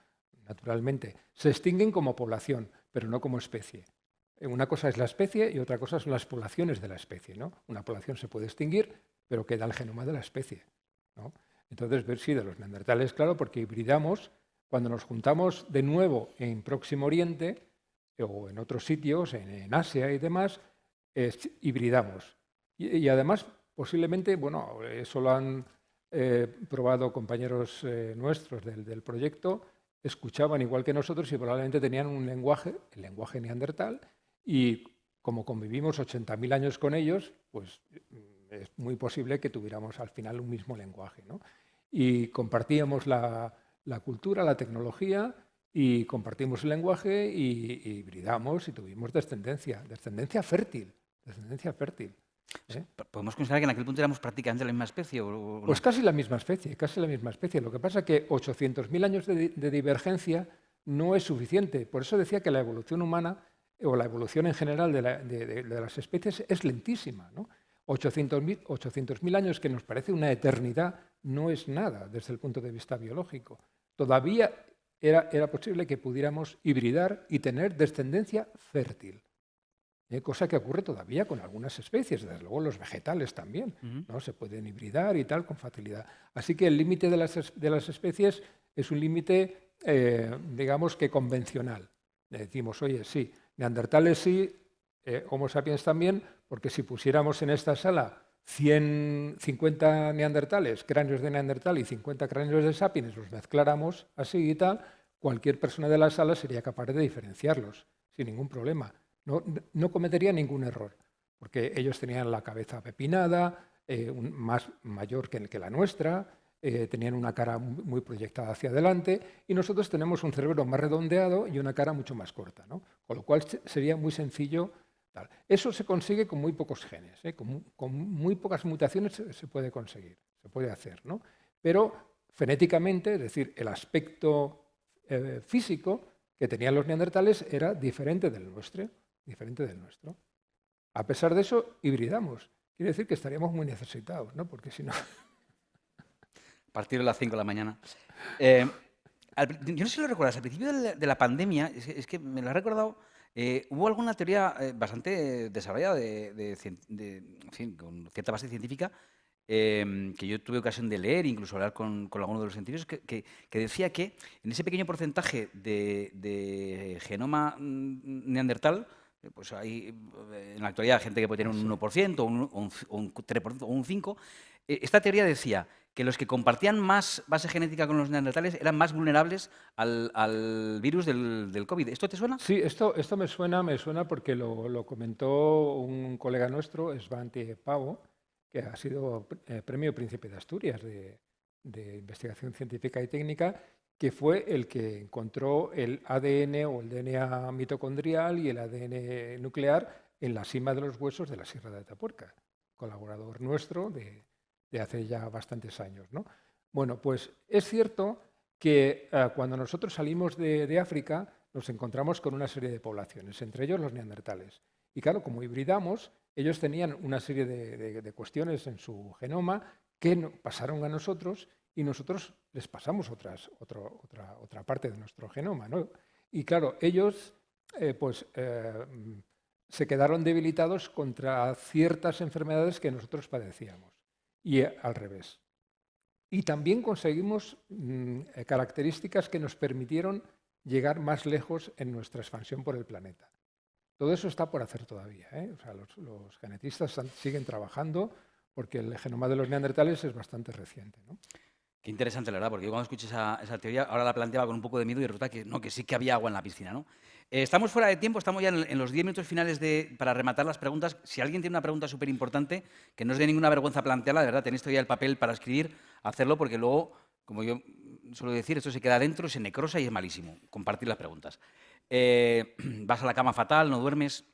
Naturalmente. Se extinguen como población, pero no como especie. Una cosa es la especie y otra cosa son las poblaciones de la especie, ¿no? Una población se puede extinguir, pero queda el genoma de la especie, ¿no? Entonces, ver sí, de los neandertales, claro, porque hibridamos, cuando nos juntamos de nuevo en Próximo Oriente o en otros sitios, en Asia y demás, hibridamos. Y además, posiblemente, bueno, eso lo han probado compañeros nuestros del proyecto, escuchaban igual que nosotros y probablemente tenían un lenguaje, el lenguaje neandertal, y como convivimos 80.000 años con ellos, pues es muy posible que tuviéramos al final un mismo lenguaje, ¿no? Y compartíamos la cultura, la tecnología, y compartimos el lenguaje y hibridamos y tuvimos descendencia fértil. ¿Eh? ¿Podemos considerar que en aquel punto éramos prácticamente la misma especie? ¿O no? Pues casi la misma especie, casi la misma especie. Lo que pasa es que 800.000 años de divergencia no es suficiente. Por eso decía que la evolución humana, o la evolución en general de las especies, es lentísima, ¿no? 800.000 años, que nos parece una eternidad, no es nada desde el punto de vista biológico. Todavía era posible que pudiéramos hibridar y tener descendencia fértil. Cosa que ocurre todavía con algunas especies, desde luego los vegetales también, ¿no? Se pueden hibridar y tal con facilidad. Así que el límite de las especies es un límite, digamos que convencional. Le decimos, oye, sí, neandertales sí, Homo sapiens también, porque si pusiéramos en esta sala 50 neandertales, cráneos de neandertal y 50 cráneos de sapiens, los mezcláramos así y tal, cualquier persona de la sala sería capaz de diferenciarlos sin ningún problema. No cometería ningún error, porque ellos tenían la cabeza pepinada, más mayor que la nuestra, tenían una cara muy proyectada hacia adelante, y nosotros tenemos un cerebro más redondeado y una cara mucho más corta, ¿no? Con lo cual sería muy sencillo. Eso se consigue con muy pocos genes, con muy pocas mutaciones se puede conseguir, se puede hacer, ¿no? Pero genéticamente, es decir, el aspecto físico, que tenían los neandertales era diferente del nuestro, diferente del nuestro. A pesar de eso, hibridamos. Quiere decir que estaríamos muy necesitados, ¿no? Porque si no... A partir de las 5 de la mañana. Yo no sé si lo recuerdas, al principio de la pandemia, es que me lo he recordado, hubo alguna teoría bastante desarrollada, en fin, con cierta base científica, que yo tuve ocasión de leer, incluso hablar con alguno de los científicos, que decía que en ese pequeño porcentaje de genoma neandertal, pues hay en la actualidad gente que puede tener un 1%, un 3%, o un 5%. Esta teoría decía que los que compartían más base genética con los neandertales eran más vulnerables al virus del COVID. ¿Esto te suena? Sí, esto me suena porque lo comentó un colega nuestro, Svante Pavo, que ha sido premio Príncipe de Asturias de investigación científica y técnica, que fue el que encontró el ADN o el DNA mitocondrial y el ADN nuclear en la cima de los huesos de la Sierra de Atapuerca, colaborador nuestro de hace ya bastantes años, ¿no? Bueno, pues es cierto que cuando nosotros salimos de África nos encontramos con una serie de poblaciones, entre ellos los neandertales. Y claro, como hibridamos, ellos tenían una serie de cuestiones en su genoma que pasaron a nosotros y nosotros les pasamos otra parte de nuestro genoma, ¿no? Y claro, ellos se quedaron debilitados contra ciertas enfermedades que nosotros padecíamos y al revés. Y también conseguimos características que nos permitieron llegar más lejos en nuestra expansión por el planeta. Todo eso está por hacer todavía, ¿eh? O sea, los genetistas siguen trabajando porque el genoma de los neandertales es bastante reciente, ¿no? Qué interesante, la verdad, porque yo cuando escuché esa teoría, ahora la planteaba con un poco de miedo y resulta que no, que sí que había agua en la piscina, ¿no? Estamos fuera de tiempo, estamos ya en los 10 minutos finales para rematar las preguntas. Si alguien tiene una pregunta súper importante, que no os dé ninguna vergüenza plantearla, de verdad, tenéis todavía el papel para escribir, hacerlo, porque luego, como yo suelo decir, esto se queda dentro, se necrosa y es malísimo, compartir las preguntas. Vas a la cama fatal, no duermes.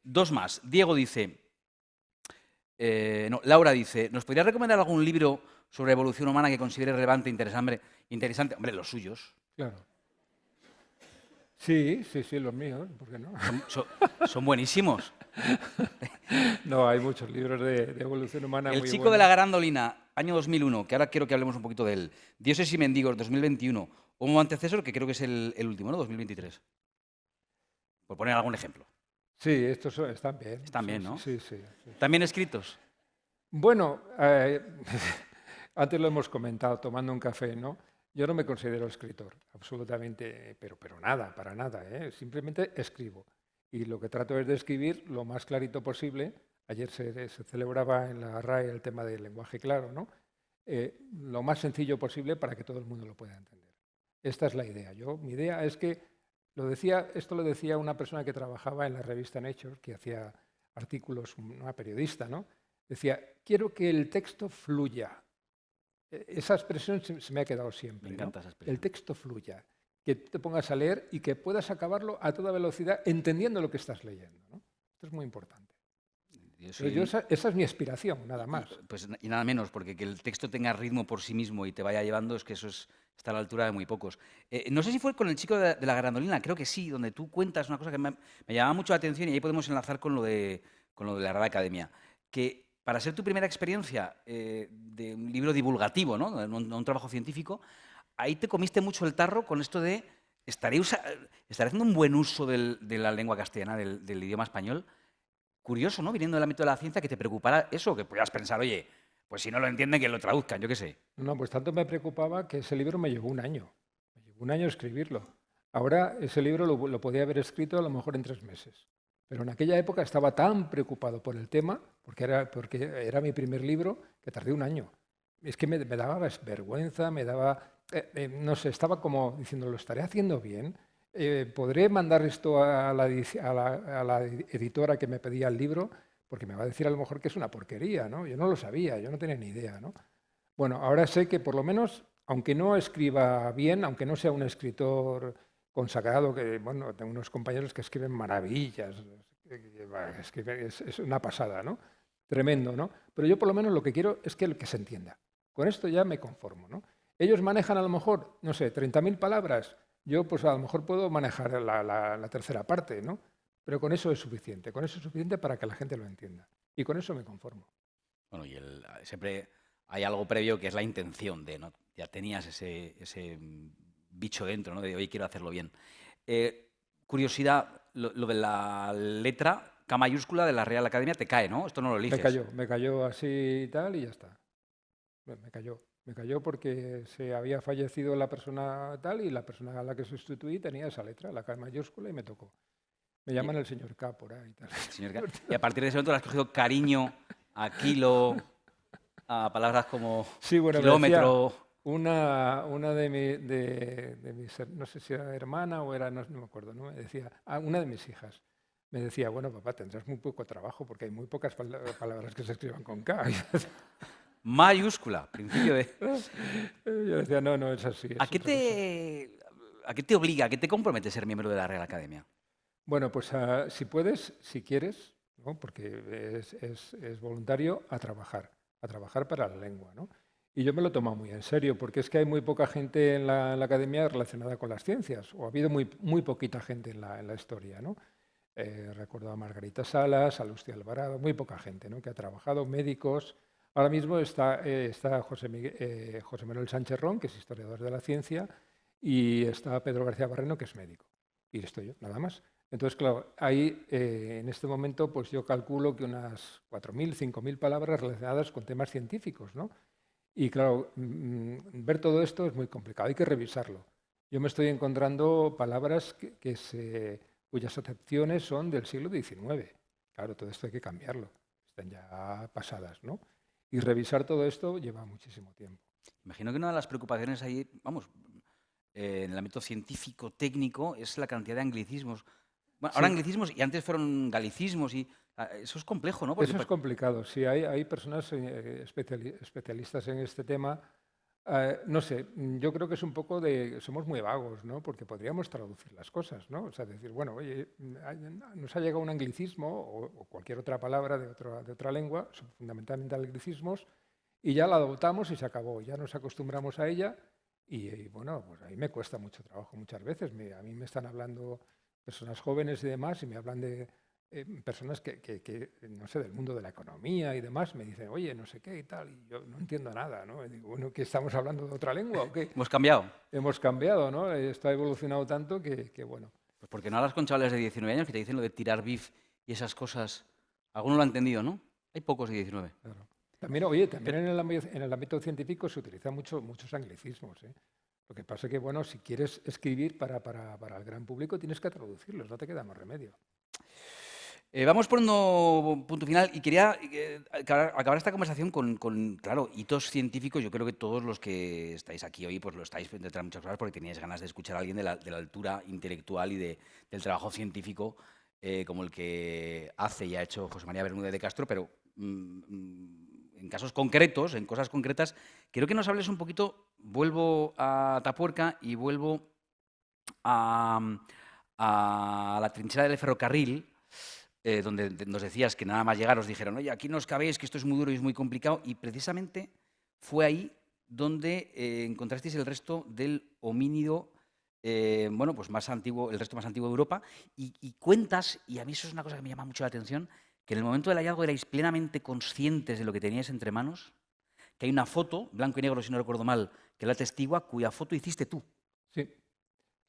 Dos más. Diego dice... Laura dice, ¿nos podría recomendar algún libro sobre evolución humana que considere relevante e interesante? Hombre, los suyos. Claro. Sí, los míos, ¿por qué no? Son buenísimos. No, hay muchos libros de evolución humana. El chico de la garandolina, año 2001, que ahora quiero que hablemos un poquito de él. Dioses y mendigos, 2021. Homo antecesor, que creo que es el último, ¿no? 2023. Por poner algún ejemplo. Sí, estos están bien. Están bien, ¿no? Sí. ¿También escritos? Bueno, antes lo hemos comentado, tomando un café, ¿no? Yo no me considero escritor, absolutamente, pero nada, para nada, ¿eh? Simplemente escribo. Y lo que trato es de escribir lo más clarito posible. Ayer se celebraba en la RAE el tema del lenguaje claro, ¿no? Lo más sencillo posible para que todo el mundo lo pueda entender. Esta es la idea. Mi idea es que, esto lo decía una persona que trabajaba en la revista Nature, que hacía artículos, una periodista, ¿no? Decía, quiero que el texto fluya. Esa expresión se me ha quedado siempre. Me encanta, ¿no? Esa expresión. El texto fluya. Que te pongas a leer y que puedas acabarlo a toda velocidad entendiendo lo que estás leyendo, ¿no? Esto es muy importante. Esa es mi aspiración, nada más. Y nada menos, porque que el texto tenga ritmo por sí mismo y te vaya llevando, es que eso está a la altura de muy pocos. No sé si fue con el chico de la garandolina, creo que sí, donde tú cuentas una cosa que me llamaba mucho la atención y ahí podemos enlazar con lo de la Real Academia. Que para ser tu primera experiencia de un libro divulgativo, ¿no? Un trabajo científico, ahí te comiste mucho el tarro con esto de estaré haciendo un buen uso de la lengua castellana, del idioma español. Curioso, ¿no? Viniendo del ámbito de la ciencia, que te preocupara eso, que pudieras pensar, oye, pues si no lo entienden, que lo traduzcan, yo qué sé. No, pues tanto me preocupaba que ese libro me llevó un año. Me llevó un año escribirlo. Ahora ese libro lo podía haber escrito a lo mejor en 3 meses. Pero en aquella época estaba tan preocupado por el tema, porque era mi primer libro, que tardé un año. Es que me daba vergüenza, no sé, estaba como diciendo, ¿lo estaré haciendo bien? ¿Podré mandar esto a la editora que me pedía el libro? Porque me va a decir a lo mejor que es una porquería, ¿no? Yo no lo sabía, yo no tenía ni idea, ¿no? Bueno, ahora sé que por lo menos, aunque no escriba bien, aunque no sea un escritor consagrado, que bueno, tengo unos compañeros que escriben maravillas, es una pasada, ¿no? Tremendo, ¿no? Pero yo por lo menos lo que quiero es que se entienda. Con esto ya me conformo, ¿no? Ellos manejan a lo mejor, no sé, 30.000 palabras. Yo, pues a lo mejor puedo manejar la tercera parte, ¿no? Pero con eso es suficiente. Con eso es suficiente para que la gente lo entienda. Y con eso me conformo. Bueno, y siempre hay algo previo que es la intención de, ¿no? Ya tenías ese bicho dentro, ¿no? De hoy quiero hacerlo bien. Curiosidad, lo de la letra K mayúscula de la Real Academia te cae, ¿no? Esto no lo eliges. Me cayó así y tal y ya está. Me cayó porque se había fallecido la persona tal y la persona a la que sustituí tenía esa letra, la K mayúscula, y me tocó. Me Y, llaman el señor K por ahí y tal. señor y a partir de ese momento le has cogido cariño a kilo, a palabras como Sí, bueno, me decía kilómetro. una de mis, no sé si era hermana o era, no me acuerdo, ¿no? Me decía, una de mis hijas, me decía, bueno, papá, tendrás muy poco trabajo porque hay muy pocas palabras que se escriban con K. Mayúscula, principio de... Yo decía, no, no, es así, ¿A es qué otra cosa. a qué te obliga, a qué te compromete ser miembro de la Real Academia? Bueno, pues si puedes, si quieres, ¿no? Porque es voluntario, a trabajar para la lengua, ¿no? Y yo me lo tomo muy en serio, porque es que hay muy poca gente en la academia relacionada con las ciencias, o ha habido muy poquita gente en la historia, ¿no? Recuerdo a Margarita Salas, a Lucia Alvarado, muy poca gente, ¿no? Que ha trabajado, médicos. Ahora mismo está José Manuel Sánchez Ron, que es historiador de la ciencia, y está Pedro García Barreno, que es médico. Y estoy yo, nada más. Entonces, claro, ahí en este momento pues yo calculo que unas 4.000, 5.000 palabras relacionadas con temas científicos, ¿no? Y claro, ver todo esto es muy complicado, hay que revisarlo. Yo me estoy encontrando palabras cuyas acepciones son del siglo XIX. Claro, todo esto hay que cambiarlo, están ya pasadas, ¿no? Y revisar todo esto lleva muchísimo tiempo. Imagino que una de las preocupaciones ahí, vamos, en el ámbito científico, técnico, es la cantidad de anglicismos. Bueno, ahora Sí, anglicismos y antes fueron galicismos y eso es complejo, ¿no? Porque eso es complicado. Sí, hay personas especialistas en este tema. No sé, yo creo que es un poco de, somos muy vagos, ¿no? Porque podríamos traducir las cosas, ¿no? O sea, decir, bueno, oye, nos ha llegado un anglicismo o cualquier otra palabra de otra lengua, son fundamentalmente anglicismos, y ya la adoptamos y se acabó. Ya nos acostumbramos a ella bueno, pues a mí me cuesta mucho trabajo muchas veces. A mí me están hablando personas jóvenes y demás y me hablan de personas que, no sé, del mundo de la economía y demás, me dicen, oye, no sé qué y tal, y yo no entiendo nada, ¿no? Y digo, bueno, ¿qué estamos hablando de otra lengua o qué? hemos cambiado. Hemos cambiado, ¿no? Esto ha evolucionado tanto bueno. Pues porque no hablas con chavales de 19 años que te dicen lo de tirar bif y esas cosas. Alguno lo ha entendido, ¿no? Hay pocos de 19. Claro. También, oye, también en el ámbito científico se utilizan muchos anglicismos, ¿eh? Lo que pasa es que, bueno, si quieres escribir para el gran público tienes que traducirlos, no te queda más remedio. Vamos poniendo punto final y quería acabar esta conversación con, claro, hitos científicos. Yo creo que todos los que estáis aquí hoy pues lo estáis detrás de muchas cosas porque teníais ganas de escuchar a alguien de la altura intelectual y del trabajo científico como el que hace y ha hecho José María Bermúdez de Castro, pero en casos concretos, en cosas concretas, quiero que nos hables un poquito, vuelvo a Tapuerca y vuelvo a la trinchera del ferrocarril, donde nos decías que nada más llegar os dijeron, oye, aquí no os cabéis, que esto es muy duro y es muy complicado, y precisamente fue ahí donde encontrasteis el resto del homínido, bueno, pues más antiguo, el resto más antiguo de Europa, y cuentas, y a mí eso es una cosa que me llama mucho la atención, que en el momento del hallazgo erais plenamente conscientes de lo que teníais entre manos, que hay una foto, blanco y negro si no recuerdo mal, que la atestigua, cuya foto hiciste tú. Sí,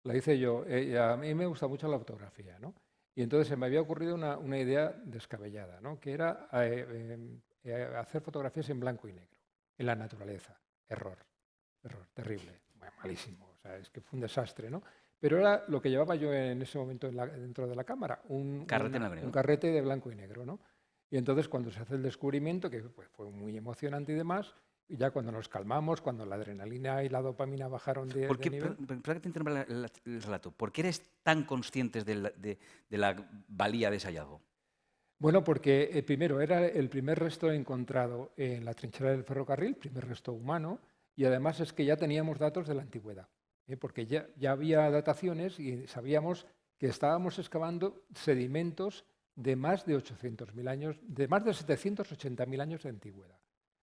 la hice yo. Y a mí me gusta mucho la fotografía, ¿no? Y entonces se me había ocurrido una idea descabellada, ¿no? Que era hacer fotografías en blanco y negro, en la naturaleza. Error, error, terrible, bueno, malísimo. O sea, es que fue un desastre, ¿no? Pero era lo que llevaba yo en ese momento dentro de la cámara, Carrete blanco y un negro. carrete de blanco y negro, ¿no? Y entonces cuando se hace el descubrimiento, que pues, fue muy emocionante y demás, y ya cuando nos calmamos, cuando la adrenalina y la dopamina bajaron ¿Por de qué, nivel. perdón que te interrumpa el relato, ¿por qué eres tan conscientes de la valía de ese hallazgo? Bueno, porque primero era el primer resto encontrado en la trinchera del ferrocarril, primer resto humano, y además es que ya teníamos datos de la antigüedad, porque ya había dataciones y sabíamos que estábamos excavando sedimentos de más de 800.000 años, de más de 780.000 años de antigüedad.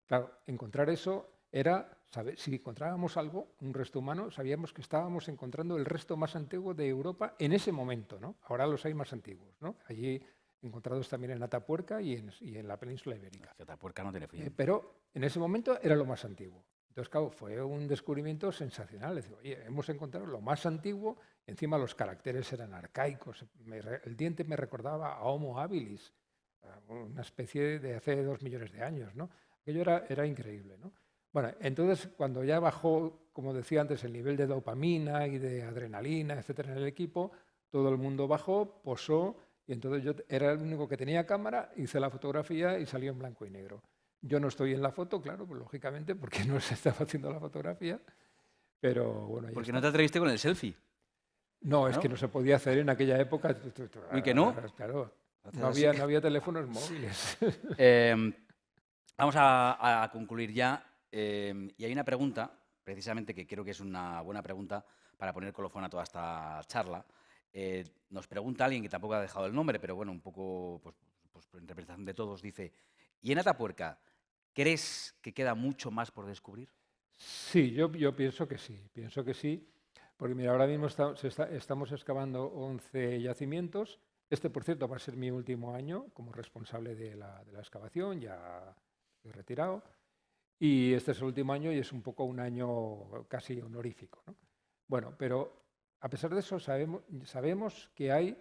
Claro, encontrar eso era si encontrábamos algo, un resto humano, sabíamos que estábamos encontrando el resto más antiguo de Europa en ese momento, ¿no? Ahora los hay más antiguos, ¿no? Allí encontrados también en Atapuerca y en la península ibérica. Atapuerca no tiene fin. Pero en ese momento era lo más antiguo. Entonces, claro, fue un descubrimiento sensacional. Es decir, oye, hemos encontrado lo más antiguo, encima los caracteres eran arcaicos. El diente me recordaba a Homo habilis, una especie de hace 2 millones de años, ¿no? Aquello era increíble, ¿no? Bueno, entonces, cuando ya bajó, como decía antes, el nivel de dopamina y de adrenalina, etcétera, en el equipo, todo el mundo bajó, posó, y entonces yo era el único que tenía cámara, hice la fotografía y salió en blanco y negro. Yo no estoy en la foto, claro, pues lógicamente, porque no se estaba haciendo la fotografía, pero bueno, ya ¿Por qué está. no te atreviste con el selfie? No, es ¿No? que no se podía hacer en aquella época. Uy, ¿que no? Claro, Haces no así. había teléfonos móviles. Vamos a concluir ya. Y hay una pregunta, precisamente, que creo que es una buena pregunta para poner colofón a toda esta charla. Nos pregunta alguien que tampoco ha dejado el nombre, pero bueno, un poco pues, por interpretación de todos, dice, ¿y en Atapuerca crees que queda mucho más por descubrir? Sí, yo pienso que sí, porque mira, ahora mismo estamos excavando 11 yacimientos. Este, por cierto, va a ser mi último año como responsable de la excavación, ya estoy retirado. Y este es el último año y es un poco un año casi honorífico, ¿no? Bueno, pero a pesar de eso sabemos que hay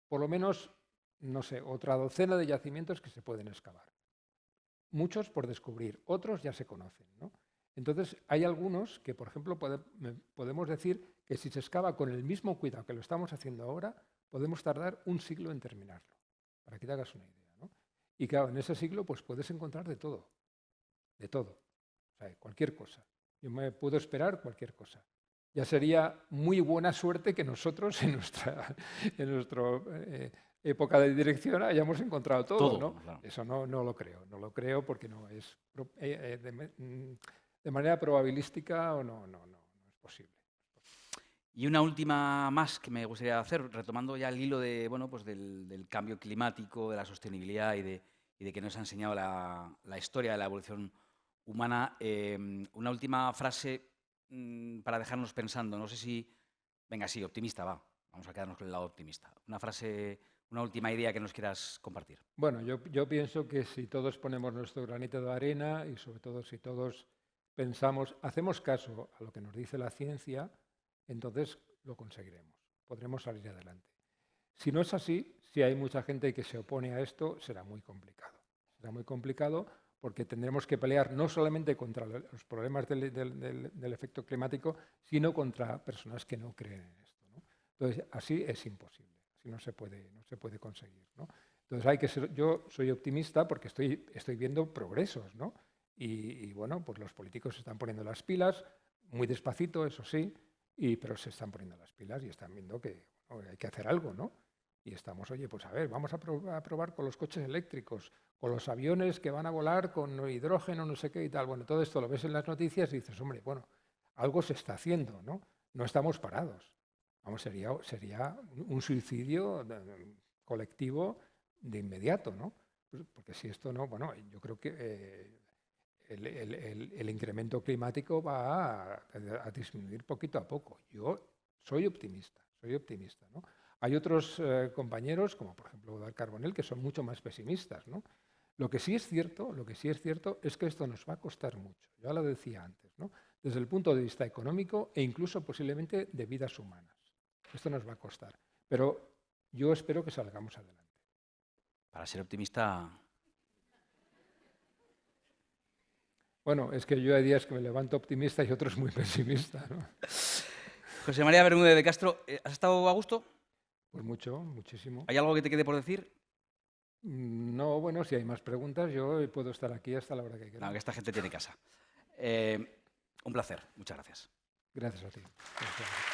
por lo menos, no sé, otra docena de yacimientos que se pueden excavar. Muchos por descubrir, otros ya se conocen, ¿no? Entonces, hay algunos que, por ejemplo, podemos decir que si se excava con el mismo cuidado que lo estamos haciendo ahora, podemos tardar un siglo en terminarlo, para que te hagas una idea, ¿no? Y claro, en ese siglo pues puedes encontrar de todo, o sea, cualquier cosa. Yo me puedo esperar cualquier cosa. Ya sería muy buena suerte que nosotros en nuestra época de dirección hayamos encontrado todo, ¿no? Claro. Eso no lo creo porque no es de manera probabilística o no es posible. Y una última más que me gustaría hacer, retomando ya el hilo de, bueno, pues del cambio climático, de la sostenibilidad y de que nos ha enseñado la historia de la evolución humana. Una última frase para dejarnos pensando. No sé si... Venga, sí, optimista, va. Vamos a quedarnos con el lado optimista. Una frase, una última idea que nos quieras compartir. Bueno, yo pienso que si todos ponemos nuestro granito de arena y sobre todo si todos hacemos caso a lo que nos dice la ciencia, entonces lo conseguiremos, podremos salir adelante. Si no es así, si hay mucha gente que se opone a esto, será muy complicado. Será muy complicado porque tendremos que pelear no solamente contra los problemas del efecto climático, sino contra personas que no creen en esto, ¿no? Entonces, así es imposible, así no se puede conseguir, ¿no? Entonces, yo soy optimista porque estoy viendo progresos, ¿no? Y bueno, pues los políticos se están poniendo las pilas, muy despacito, eso sí, pero se están poniendo las pilas y están viendo que bueno, hay que hacer algo, ¿no? Y estamos, oye, pues a ver, vamos a probar con los coches eléctricos, con los aviones que van a volar con hidrógeno, no sé qué y tal. Bueno, todo esto lo ves en las noticias y dices, hombre, bueno, algo se está haciendo, ¿no? No estamos parados. Vamos, sería un suicidio colectivo de inmediato, ¿no? Porque si esto no, bueno, yo creo que el incremento climático va a disminuir poquito a poco. Yo soy optimista, ¿no? Hay otros compañeros, como por ejemplo Eudald Carbonell, que son mucho más pesimistas, ¿no? Lo que sí es cierto es que esto nos va a costar mucho. Ya lo decía antes, ¿no? Desde el punto de vista económico e incluso posiblemente de vidas humanas. Esto nos va a costar. Pero yo espero que salgamos adelante. Para ser optimista... Bueno, es que yo hay días que me levanto optimista y otros muy pesimista, ¿no? José María Bermúdez de Castro, ¿has estado a gusto? Pues mucho, muchísimo. ¿Hay algo que te quede por decir? No, bueno, si hay más preguntas, yo puedo estar aquí hasta la hora que quiera. No, que esta gente tiene casa. Un placer. Muchas gracias. Gracias a ti. Gracias.